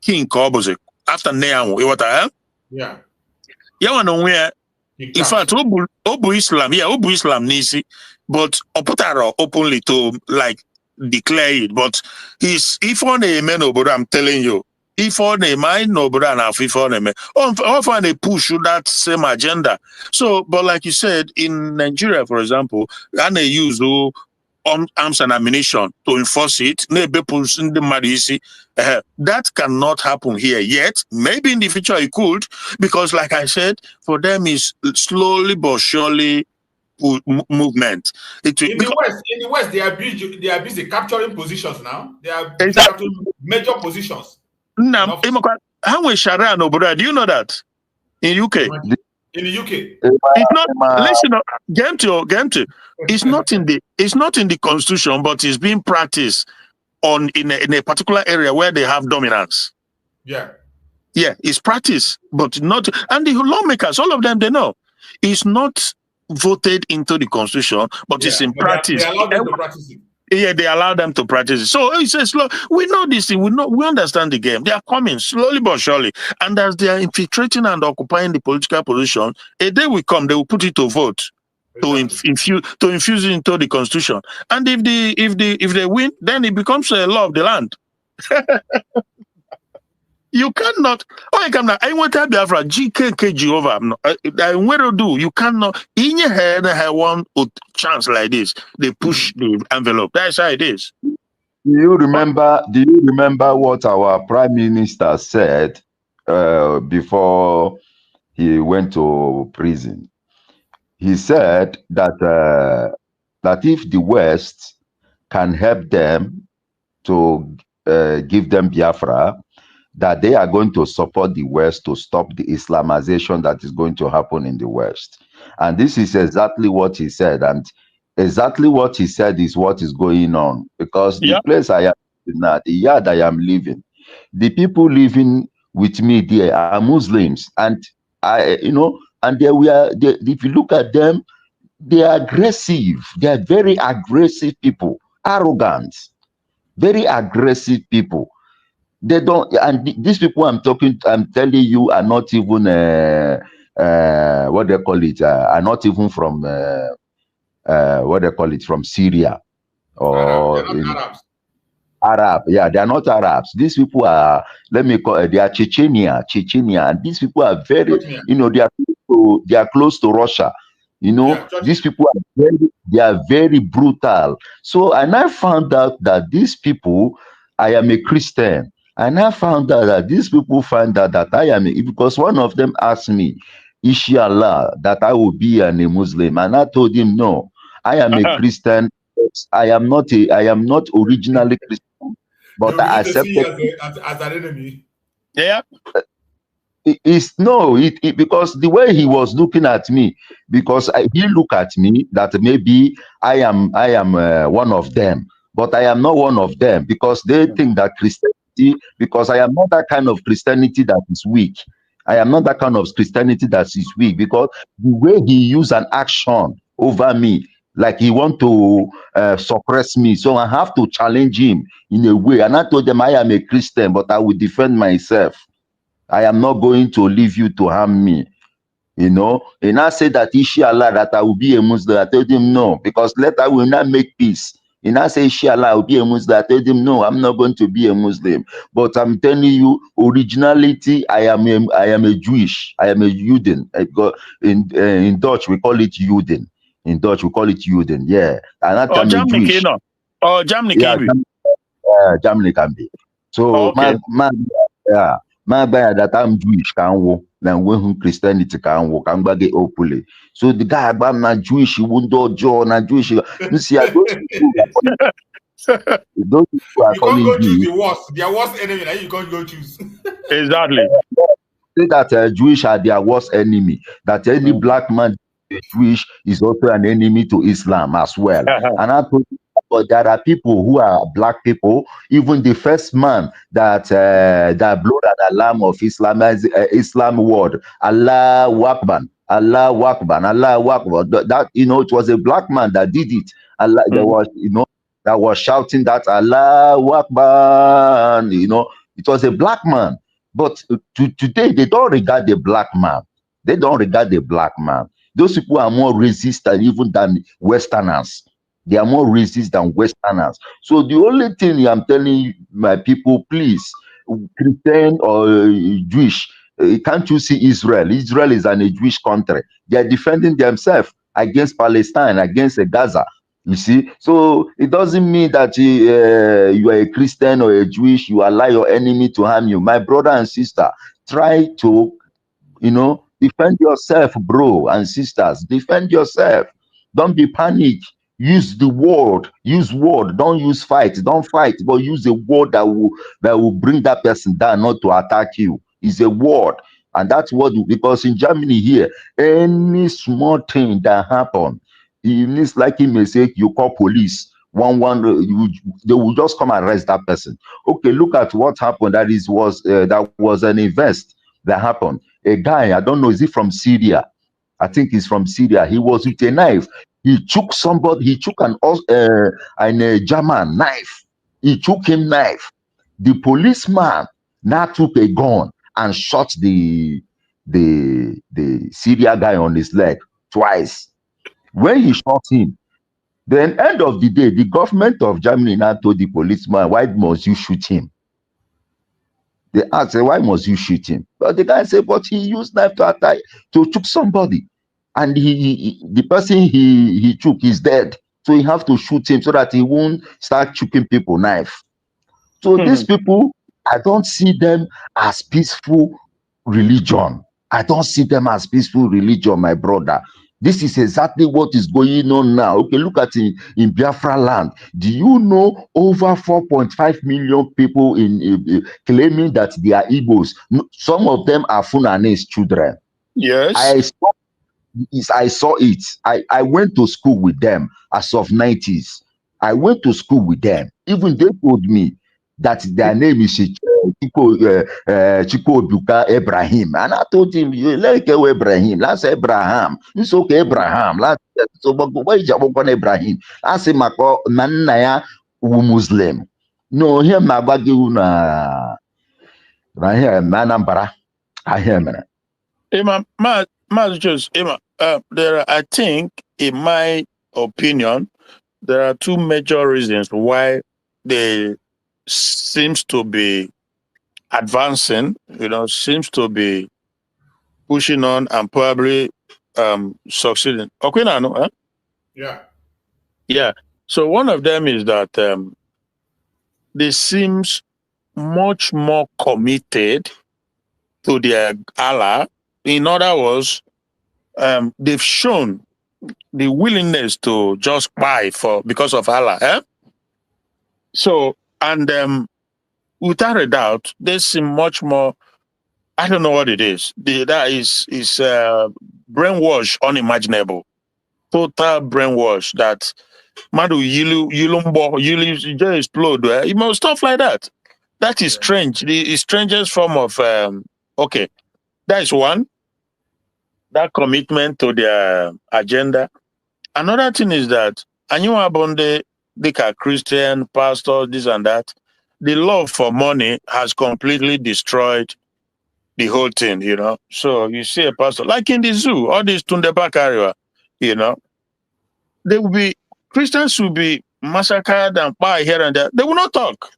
King Koboze, after Neamu, yeah. In fact, Obu Islam nisi, but Oputaro openly to like declare it, but if on a man, but I'm telling you, if on a mind, no, but if on a man, often they push that same agenda. So, but like you said, in Nigeria, for example, and they use arms and ammunition to enforce it. That cannot happen here yet. Maybe in the future it could, because like I said, for them is slowly but surely movement. In the West, they are busy capturing positions now. They are busy capturing major positions. Now, how is Sharia no, brother? Do you know that in UK? In the UK, it's not. Listen, get to. It's not in the constitution, but it's being practiced in a particular area where they have dominance. Yeah, it's practiced, but not. And the lawmakers, all of them, they know it's not voted into the constitution, but it's in practice. They allow them to practice it. Yeah, they allow them to practice it. So it's a slow. We know this thing. We understand the game. They are coming slowly but surely. And as they are infiltrating and occupying the political position, a day will come, they will put it to vote to infuse it into the constitution. And if they win, then it becomes a law of the land. You cannot. I want to Biafra. GKK Jehovah. I want to do. You cannot. In your head, I have one chance like this. They push the envelope. That's how it is. Do you remember what our Prime Minister said before he went to prison? He said that if the West can help them to give them Biafra, that they are going to support the West to stop the Islamization that is going to happen in the West. And this is exactly what he said. And exactly what he said is what is going on. Because the place I am now, the yard I am living, the people living with me there are Muslims. And if you look at them, they are aggressive. They are very aggressive people, arrogant, very aggressive people. They don't, and these people I'm telling you are not even what they call it, are not even from what they call it, from Syria or Arab. Yeah, they are not Arabs. These people are, let me call it, they are Chechnya, and these people are very, they are close to Russia. These people are very brutal. So, and I found out that these people, I am a Christian. And I found out that these people find out that I am, because one of them asked me, inshallah, that I will be a Muslim. And I told him, no, I am a Christian. I am not originally Christian, but I accepted as an enemy. Yeah. Because the way he was looking at me, because he looked at me that maybe I am one of them, but I am not one of them, because they think that Christianity, because I am not that kind of Christianity that is weak. I am not that kind of Christianity that is weak, because the way he used an action over me, like he want to suppress me, so I have to challenge him in a way. And I told them I am a Christian, but I will defend myself. I am not going to leave you to harm me, And I said that inshallah that I will be a Muslim. I told him no, because later we will not make peace. And I say, inshallah, I'll be a Muslim. I told him, no, I'm not going to be a Muslim. But I'm telling you, originality, I am a Jewish. I am a Juden. In Dutch, we call it Juden. In Dutch, we call it Juden. Yeah. And that I'm Jewish. Germany Germany can be. So, my bad that I'm Jewish, then when Christianity can walk, I'm going to openly. So the guy I'm not Jewish, he won't do John, not Jewish. You see, those people are calling you their worst enemy, and you can't go choose. Exactly. Say that Jewish are their worst enemy. That any black man Jewish is also an enemy to Islam as well. And I told you, but there are people who are black people. Even the first man that blew an alarm of Islam word, Allahu Akbar, Allahu Akbar, Allahu Akbar. That it was a black man that did it. Allah, there was that was shouting that Allahu Akbar. It was a black man. But today they don't regard the black man. They don't regard the black man. Those people are more resistant even than Westerners. They are more racist than Westerners. So the only thing I'm telling my people, please, Christian or Jewish, can't you see Israel? Israel is a Jewish country. They are defending themselves against Palestine, against Gaza. You see, so it doesn't mean that you are a Christian or a Jewish, you allow your enemy to harm you. My brother and sister, try to, defend yourself, bro and sisters. Defend yourself. Don't be panicked. Use the word. Use word. Don't use fight. Don't fight, but use a word that will bring that person down, not to attack you. It's a word. And that's what, because in Germany here, any small thing that happen, it's like a mistake, you call police. They will just come and arrest that person. Okay, look at what happened. That was an invest that happened. A guy, I don't know, is he from Syria? I think he's from Syria. He was with a knife. He took a German knife. He took him knife. The policeman now took a gun and shot the Syria guy on his leg twice. When he shot him, then end of the day, the government of Germany now told the policeman, why must you shoot him? They asked, why must you shoot him? But the guy said, but he used knife to shoot somebody. And the person he took is dead. So he have to shoot him so that he won't start shooting people knife. So these people, I don't see them as peaceful religion. I don't see them as peaceful religion, my brother. This is exactly what is going on now. Okay, look at in Biafra land. Do you know over 4.5 million people in claiming that they are Igbos? Some of them are Fulanese children. Yes. I saw it. I went to school with them as of 90s. I went to school with them. Even they told me that their name is Chiko Buka Ibrahim. And I told him, you like Ibrahim. Let's say Abraham. It's okay, Abraham. So, but why is Ibrahim? I say, Mako, Nanaya, Muslim. No, here, my bagi, right here, Manambara. I hear me. I think, in my opinion, there are two major reasons why they seems to be advancing, seems to be pushing on and probably succeeding. Okay, huh? Yeah. Yeah. So one of them is that they seems much more committed to their Allah. In other words, they've shown the willingness to just buy because of Allah. Eh? So, and without a doubt, they seem much more. I don't know what it is. That is brainwash, unimaginable, total brainwash. That Madu you just explode. Stuff like that. That is strange. The strangest form of okay. That is one. That commitment to their agenda. Another thing is that Anyuabonde, they are Christian, pastors, this and that. The love for money has completely destroyed the whole thing, So you see a pastor, like in the zoo, all this Tundeba area, Christians will be massacred and buy here and there. They will not talk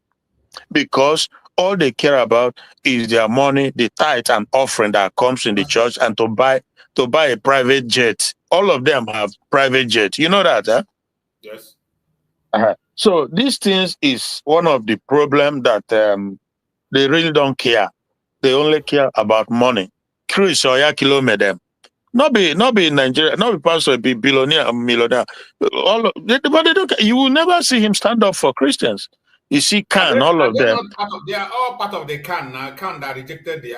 because all they care about is their money, the tithe and offering that comes in the church, and to buy a private jet. All of them have private jet. You know that, huh? Yes. So these things is one of the problem that they really don't care. They only care about money. Chris Oyakilo made them. Not be Nigeria, not be pastor, be billionaire, millionaire. But they don't care. You will never see him stand up for Christians. You see Khan, all of them. They are all part of the Khan now. Khan that rejected the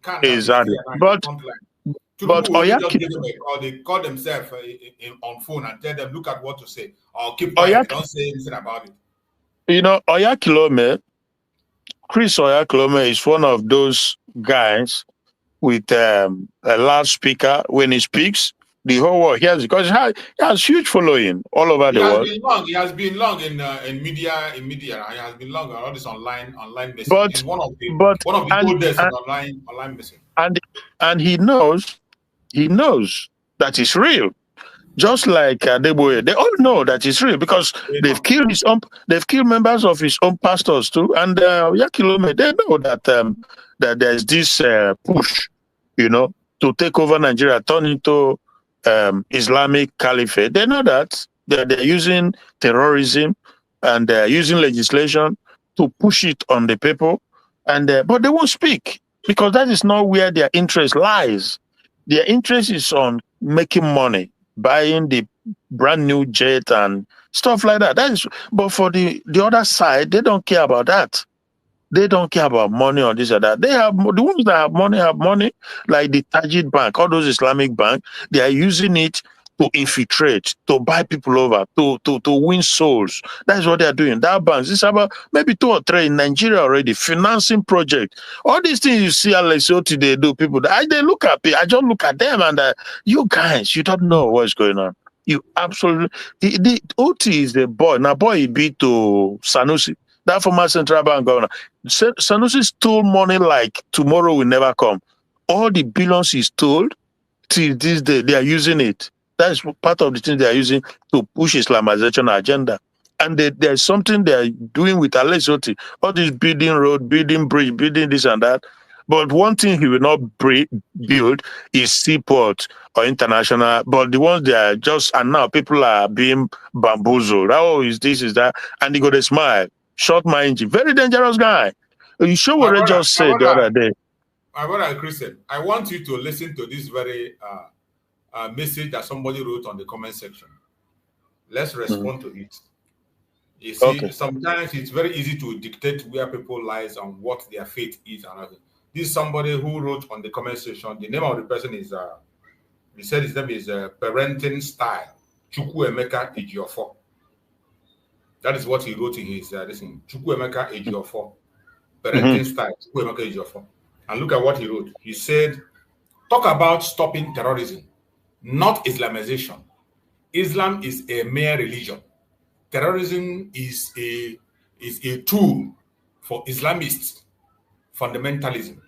Khan. Exactly. But they call themselves on phone and tell them, look at what to say, or keep quiet, don't say anything about it. Oyakilome, Chris Oyakilome is one of those guys with a loudspeaker. When he speaks, the whole world hears, because he has huge following all over the world. He has been long in media. He has been long on all this online messaging. But one of the oldest online messaging. And he knows that it's real. Just like Adeboye, they all know that it's real because they've killed his own. They've killed members of his own pastors too. And Yakilome, they know that that there's this push, to take over Nigeria, turn into Islamic caliphate. They know that they're using terrorism and they're using legislation to push it on the people, and but they won't speak because that is not where their interest lies. Their interest is on making money, buying the brand new jet and stuff like that. But for the other side, they don't care about that. They don't care about money or this or that. They have the ones that have money, like the Tajid Bank, all those Islamic banks. They are using it to infiltrate, to buy people over, to win souls. That's what they are doing. That banks, it's about maybe 2 or 3 in Nigeria already, financing projects. All these things you see Alex Oti, they do, people, they look at me, I just look at them and you guys, you don't know what's going on. You absolutely, the Oti is the boy. Now boy, he beat to Sanusi, that former central bank governor. Sanusi stole money like tomorrow will never come. All the billions he stole, till this day, they are using it. That's part of the thing they are using to push Islamization agenda. And there's something they are doing with Alex Oti, all this building road, building bridge, building this and that. But one thing he will not build is seaport or international. But the ones they are just, and now people are being bamboozled. Oh, is this, is that? And he got a smile. Short my engine. Very dangerous guy. You sure what I just said the other day? My brother Christian, I want you to listen to this very message that somebody wrote on the comment section. Let's respond to it. You see, sometimes it's very easy to dictate where people lies and what their faith is. This is somebody who wrote on the comment section. The name of the person is, he said his name is Parenting Style, Chukwuemeka Ejiofor. That is what he wrote in his, listen, Chukwuemeka Ejiofor. Parenting Style, Chukwuemeka Ejiofor. And look at what he wrote. He said, talk about stopping terrorism, not Islamization. Islam is a mere religion. Terrorism is a tool for Islamist fundamentalism.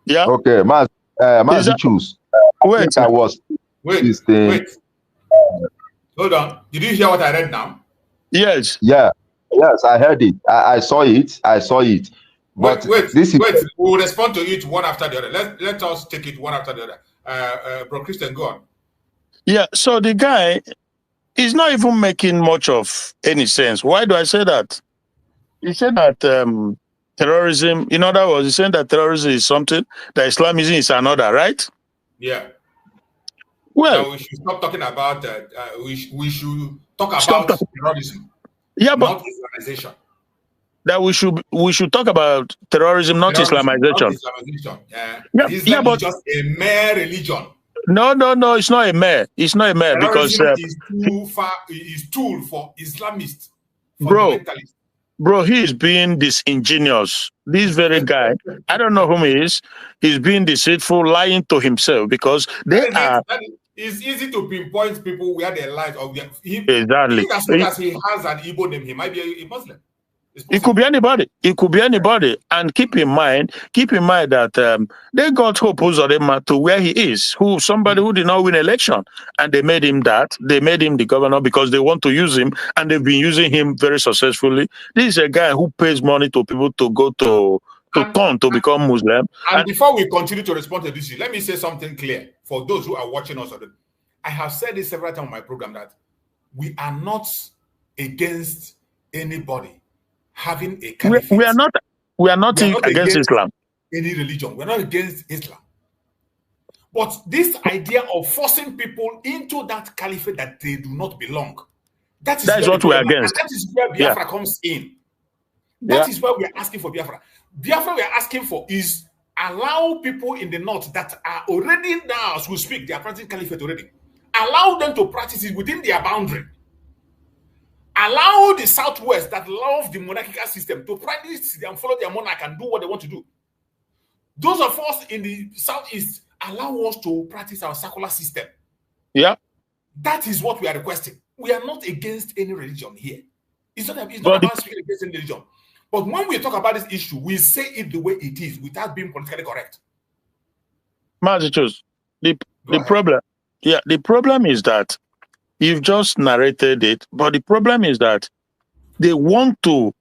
Yeah. Okay, Mazi choose. Wait. I was. Wait. Hold on. Did you hear what I read now? Yes. Yeah. Yes, I heard it. I saw it. But wait. We'll respond to it one after the other. Let us take it one after the other. Bro Christian, go on. Yeah. So the guy is not even making much of any sense. Why do I say that? He said that terrorism, in other words, he's saying that terrorism is something, that Islamism is another, right? Yeah. Well, now we should stop talking about we should talk about terrorism. Yeah, but not Islamization. That we should talk about terrorism, not Islamization. Not Islamization. Islam is just a mere religion. No, it's not a mere. It's not a mere because is tool for Islamists. Bro, he is being disingenuous. This very guy, I don't know whom he is. He's being deceitful, lying to himself because it's easy to pinpoint people where they lie. Exactly. As long as he has an Igbo name, he might be a Muslim. It could be anybody. It could be anybody. And keep in mind that they got Hope Uzodinma to where he is, somebody who did not win election. And they made him that. They made him the governor because they want to use him. And they've been using him very successfully. This is a guy who pays money to people to go to become Muslim. And before we continue to respond to this, let me say something clear for those who are watching us. I have said this several times on my program that we are not against anybody having a caliphate. We are not against Islam. Any religion. We're not against Islam. But this idea of forcing people into that caliphate that they do not belong, that is what we're against. That is where Biafra comes in. That is why we're asking for Biafra. Biafra we're asking for is allow people in the north that are already now, as we speak, they are practicing caliphate already. Allow them to practice it within their boundary. Allow the Southwest that love the monarchical system to practice and follow their monarch and do what they want to do. Those of us in the Southeast, allow us to practice our secular system. Yeah. That is what we are requesting. We are not against any religion here. It's not about speaking against any religion. But when we talk about this issue, we say it the way it is without being politically correct. Mazi, the Yeah, the problem is that you've just narrated it, but the problem is that they want to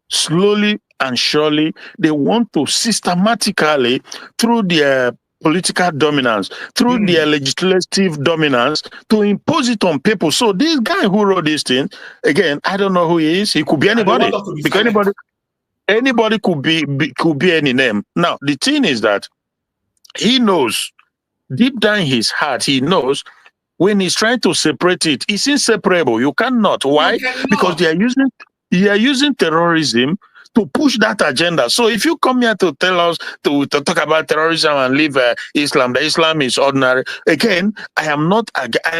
slowly and surely, they want to systematically, through their political dominance, through their legislative dominance, to impose it on people. So this guy who wrote this thing, again, I don't know who he is. He could be anybody. Because anybody could be any name. Now, the thing is that he knows, deep down in his heart, he knows when he's trying to separate it, it's inseparable. You cannot. Why? Because they are using terrorism to push that agenda. So if you come here to tell us to talk about terrorism and leave Islam, the Islam is ordinary. Again, I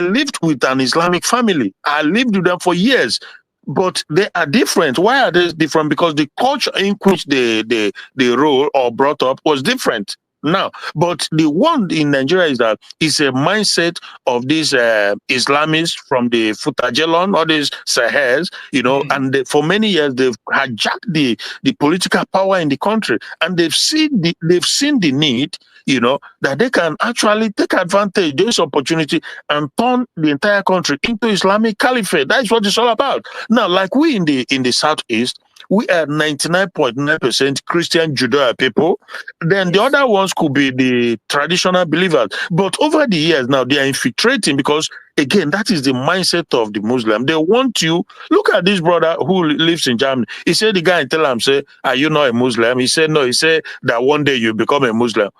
lived with an Islamic family. I lived with them for years. But they are different. Why are they different? Because the culture in which they role or brought up was different. Now, but the one in Nigeria is that it's a mindset of these Islamists from the Futajelon or these Sahels, and for many years they've hijacked the political power in the country, and they've seen the need, that they can actually take advantage of this opportunity and turn the entire country into Islamic caliphate. That's what it's all about. Now, like we in the Southeast, we are 99.9% Christian Judea people. Then the other ones could be the traditional believers. But over the years now, they are infiltrating because, again, that is the mindset of the Muslim. They want you. Look at this brother who lives in Germany. He said, the guy tell him, say, are you not a Muslim? He said, no. He said that one day you become a Muslim.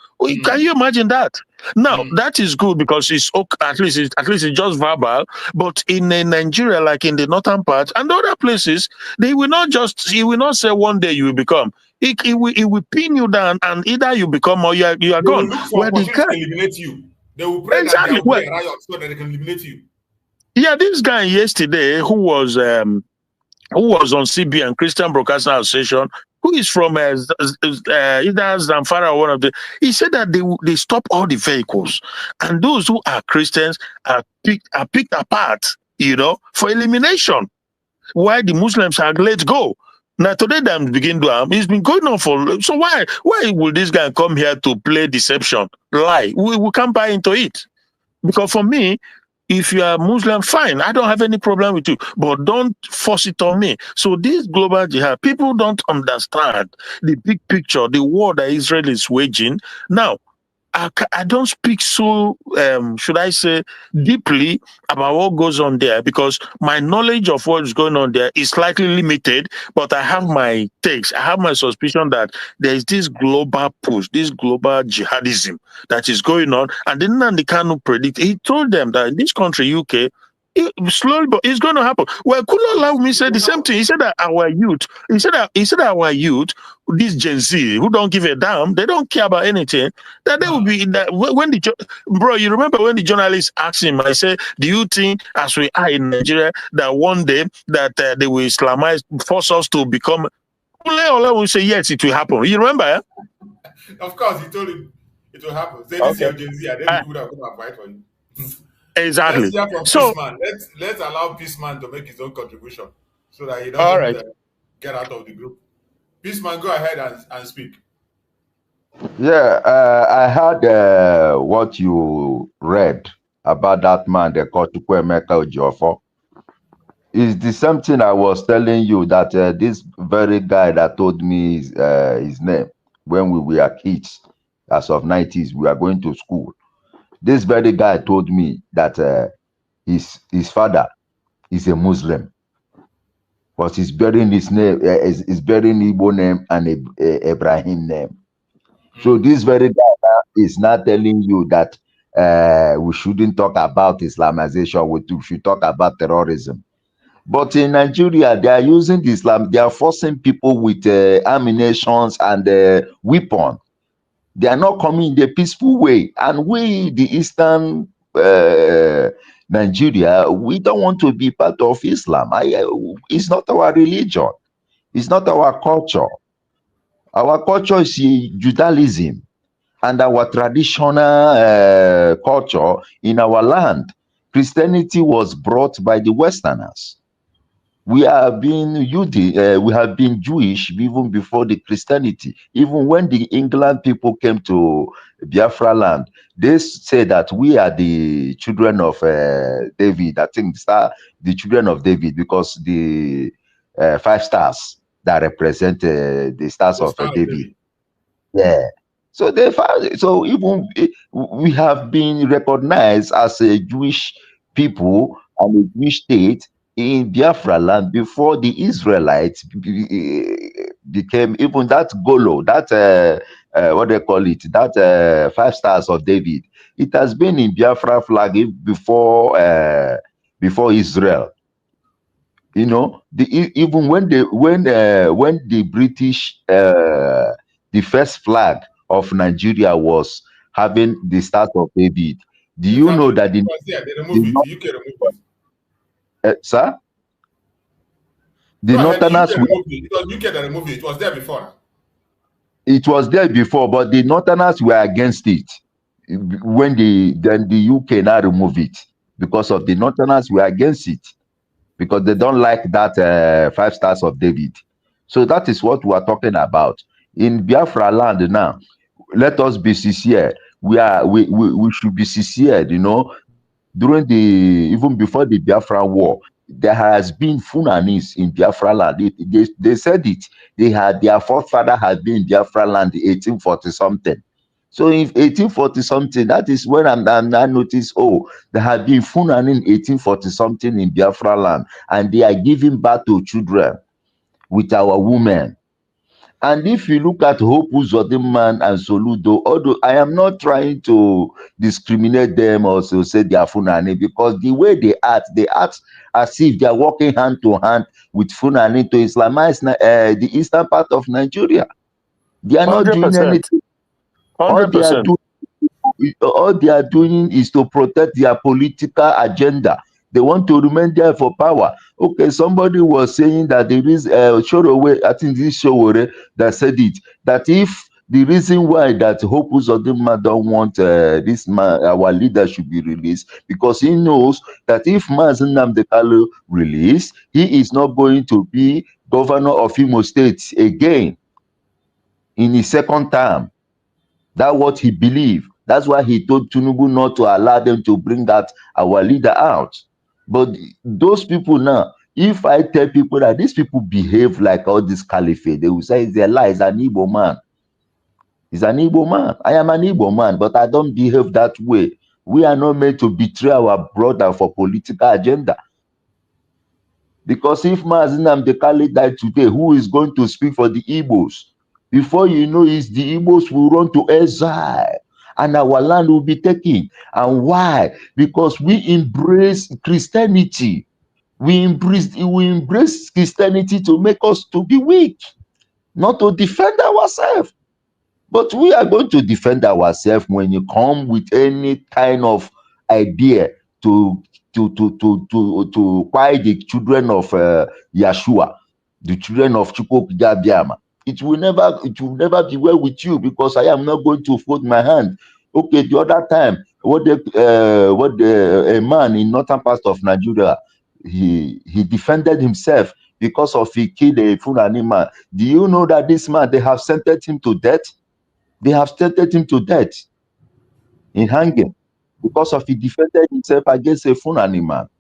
Can you imagine that? Now, that is good because it's at least it's just verbal. But in Nigeria, like in the northern part and other places, he will not say one day you will become. It will pin you down, and either you become or you are gone. Look for opportunity to eliminate you. They will pray that there will be a riot so that they can eliminate you. Yeah, this guy yesterday who was on CBN, Christian Broadcasting Association, who is from either Zamfara or one of the, he said that they stop all the vehicles, and those who are Christians are picked apart, for elimination. Why the Muslims are let go. Now today them begin to it's been going on for, so why will this guy come here to play deception, lie? We can't buy into it. Because for me, if you are Muslim, fine, I don't have any problem with you, but don't force it on me. So this global jihad, people don't understand the big picture, the war that Israel is waging. Now, I don't speak so, should I say, deeply about what goes on there, because my knowledge of what is going on there is slightly limited, but I have my takes. I have my suspicion that there is this global push, this global jihadism that is going on. And then Nnamdi Kanu predicted, he told them that in this country, UK, slowly, but it's going to happen. Well, Kulo Laumi said the same thing. He said that our youth, this Gen Z who don't give a damn, they don't care about anything, that they will be that when bro, you remember when the journalist asked him, I said, do you think as we are in Nigeria that one day that they will Islamize, force us to become, Ola will say yes, it will happen. You remember? Eh? Of course, he told him it will happen. Say this your Gen Z, and then people that come and fight for you. Exactly. Let's hear from Peaceman. Let's allow Peaceman to make his own contribution so that he doesn't get out of the group. Peaceman, go ahead and speak. Yeah, I heard what you read about that man they called Chukwuemeka Ejiofor. It's the same thing I was telling you that this very guy that told me his name when we were kids, as of 90s, we are going to school. This very guy told me that his father is a Muslim, but he's bearing his name, is bearing Igbo name and Ibrahim name. So this very guy is not telling you that we shouldn't talk about Islamization, we should talk about terrorism. But in Nigeria, they are using Islam, they are forcing people with ammunitions and weapons. They are not coming in the peaceful way. And we, the Eastern Nigeria, we don't want to be part of Islam. It's not our religion. It's not our culture. Our culture is Judaism and our traditional culture in our land. Christianity was brought by the Westerners. we have been we have been Jewish even before the Christianity. Even when the England people came to Biafra land, they say that we are the children of David. I think the children of David, because the 5 stars that represent the stars The of Star of David. David. Yeah. So they found, so even we have been recognized as a Jewish people and a Jewish state in Biafra land before the Israelites became even that Golo, that what they call it, that 5 stars of David. It has been in Biafra flag before Israel. You know, even when the British the first flag of Nigeria was having the stars of David. Do you know that it was there, they removed it. UK removed it. Sir? The Go ahead, Northerners UK removed it. It was UK that removed it. It was there before. It was there before, but the Northerners were against it when then the UK now remove it, because of the Northerners were against it, because they don't like that 5 stars of David. So that is what we are talking about in Biafra land now. Let us be sincere. We should be sincere. You know, during even before the Biafra war, there has been Funanis in Biafra land. They said it. Their forefather had been in Biafra land 1840 something. So in 1840 something, that is when I noticed, oh, there had been Funani in 1840 something in Biafra land, and they are giving birth to children with our women. And if you look at Hope Uzodinma and Soludo, although I am not trying to discriminate them or to say they are Funani, because the way they act as if they are working hand to hand with Funani to Islamize the eastern part of Nigeria. They are not 100%. doing anything. 100%. All they are doing is to protect their political agenda. They want to remain there for power. Okay, somebody was saying that there is Shoroway, I think this Shoroway that said it, that if the reason why that Hope Uzodinma don't want this man, our leader, should be released, because he knows that if Mazi Nnamdi Kanu released, he is not going to be governor of Imo State again in his second term. That's what he believed. That's why he told Tinubu not to allow them to bring that our leader out. But those people now, if I tell people that these people behave like all this caliphate, they will say it's a lie. It's an Igbo man. He's an Igbo man. I am an Igbo man, but I don't behave that way. We are not meant to betray our brother for political agenda. Because if Mazi Nnamdi Kanu died today, who is going to speak for the Igbos? Before you know it, the Igbos will run to exile and our land will be taken. And why? Because we embrace Christianity. We embrace Christianity to make us to be weak, not to defend ourselves. But we are going to defend ourselves when you come with any kind of idea to quiet the children of Yeshua, the children of Chukwukabiama. It will never be well with you, because I am not going to fold my hand. Okay, the other time, a man in northern part of Nigeria, he defended himself because of he killed a Fulani man. Do you know that this man, they have sentenced him to death? They have sentenced him to death in hanging because of he defended himself against a Fulani man.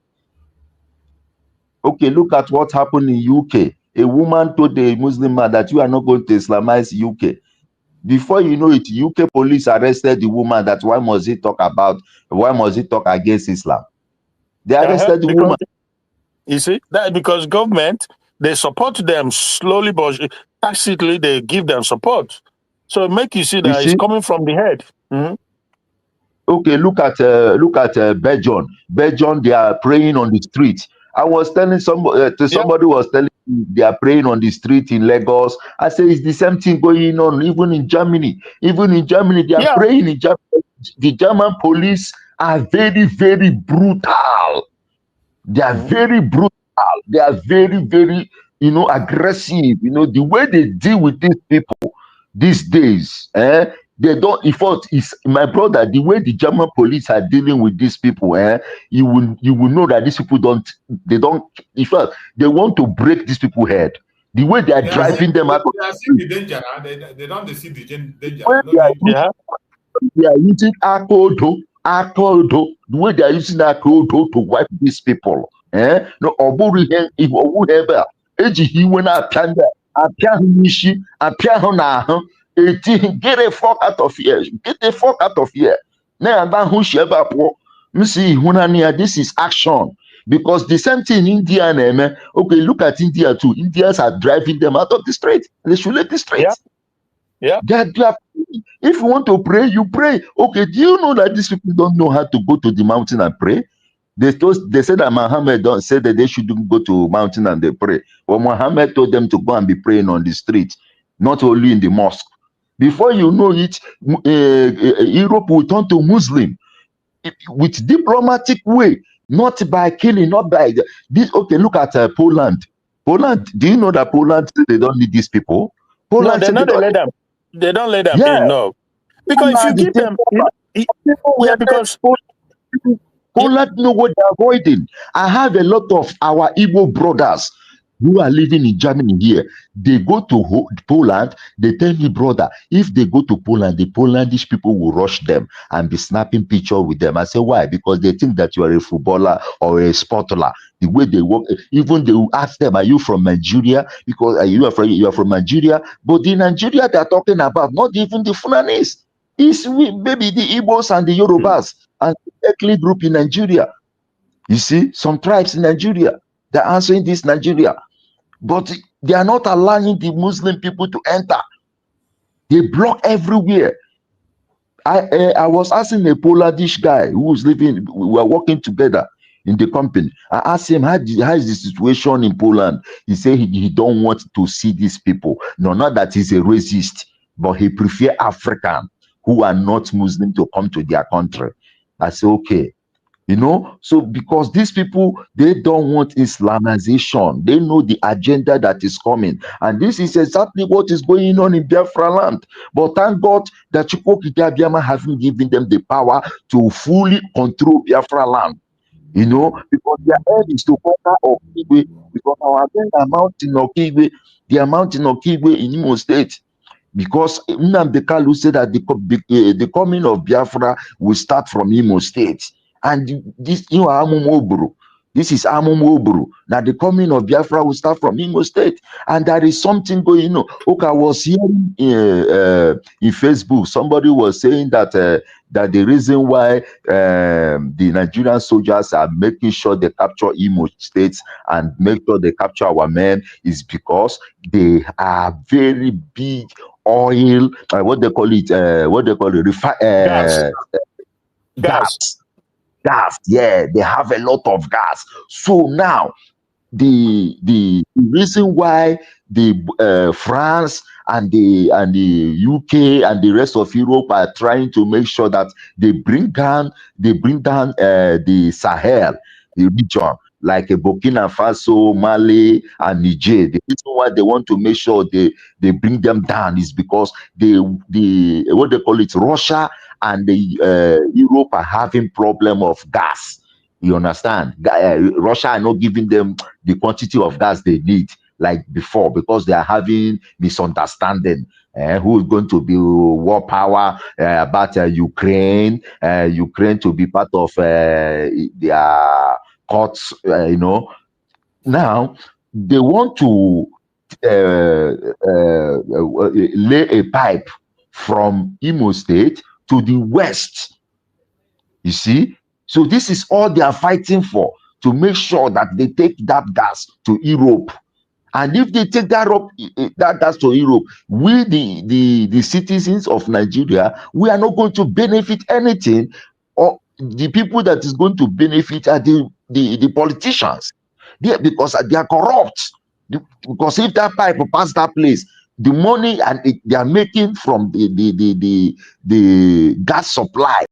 Okay, look at what happened in UK. A woman told a Muslim man that you are not going to Islamize UK. Before you know it, UK police arrested the woman. That why must he talk against Islam? They arrested the woman. You see, that because government, they support them slowly, but tacitly they give them support. So make you see that it's coming from the head. Mm-hmm. Okay, look at Belgium. Belgium, they are praying on the street. I was telling somebody was telling me they are praying on the street in Lagos. I say it's the same thing going on even in Germany. Even in Germany, they are praying in Germany. The German police are very, very brutal. They are very brutal. They are very, very, aggressive. The way they deal with these people these days, They don't. In fact, it's my brother. The way the German police are dealing with these people, you will know that these people don't. They don't. In fact, they want to break these people head. The way they are driving them out. They are seeing the danger. They don't see the danger. They are using Akodo, the way they are using Akodo to wipe these people. No, if whoever, he went out and get the fuck out of here. Get the fuck out of here. Now, this is action. Because the same thing in India, okay, look at India too. Indians are driving them out of the street. They should let the street. Yeah. If you want to pray, you pray. Okay, do you know that these people don't know how to go to the mountain and pray? They said that Muhammad don't say that they shouldn't go to mountain and they pray. Well, Muhammad told them to go and be praying on the street, not only in the mosque. Before you know it, Europe will turn to Muslim with diplomatic way, not by killing, not by this. Okay, look at Poland. Poland, do you know that Poland, they don't need these people? Poland, no, they don't let them in, no. Because if you give them, because Poland know what they're avoiding. I have a lot of our Igbo brothers who are living in Germany here. They go to Poland. They tell me, brother, if they go to Poland, the Polandish people will rush them and be snapping pictures with them. I say, why? Because they think that you are a footballer or a sportler. The way they work, even they will ask them, are you from Nigeria? Because you are from Nigeria. But the Nigeria they are talking about, not even the Fulanis. It's maybe the Igbos and the Yorubas and the ethnic group in Nigeria. You see, some tribes in Nigeria, they're answering this Nigeria. But they are not allowing the Muslim people to enter. They block everywhere. I was asking a Polandish guy who was living, we were working together in the company. I asked him, how is the situation in Poland? He said he don't want to see these people. No, not that he's a racist, but he prefer African who are not Muslim to come to their country. I said, okay. You know, so because these people, they don't want Islamization. They know the agenda that is coming. And this is exactly what is going on in Biafra land. But thank God that Chukwuka Abiyama haven't given them the power to fully control Biafra land. You know, because their aim is to conquer Okigwe. Because our men are mounting Okigwe. They are mounting Okigwe in Imo State. Because Nnamdi Kanu said that the coming of Biafra will start from Imo State. And this, you know, Amumoburu. This is Amumoburu. Now the coming of Biafra will start from Imo State. And there is something going on. Okay, I was hearing in Facebook, somebody was saying that that the reason why the Nigerian soldiers are making sure they capture Imo State and make sure they capture our men is because they are very big oil, what they call it, gas. Yeah, they have a lot of gas. So now the reason why the France and the UK and the rest of Europe are trying to make sure that they bring down the Sahel, the region, like Burkina Faso, Mali, and Niger. The reason why they want to make sure they bring them down is because what they call it, Russia and Europe are having problem of gas. You understand? Russia are not giving them the quantity of gas they need like before because they are having misunderstanding. Who is going to be war power about Ukraine? Ukraine to be part of their courts, you know. Now they want to lay a pipe from Imo State to the west. You see, so this is all they are fighting for, to make sure that they take that gas to Europe. And if they take that gas to Europe, we the citizens of Nigeria, we are not going to benefit anything. Or the people that is going to benefit are the politicians. Because they are corrupt. Because if that pipe pass that place, the money and they are making from the gas supply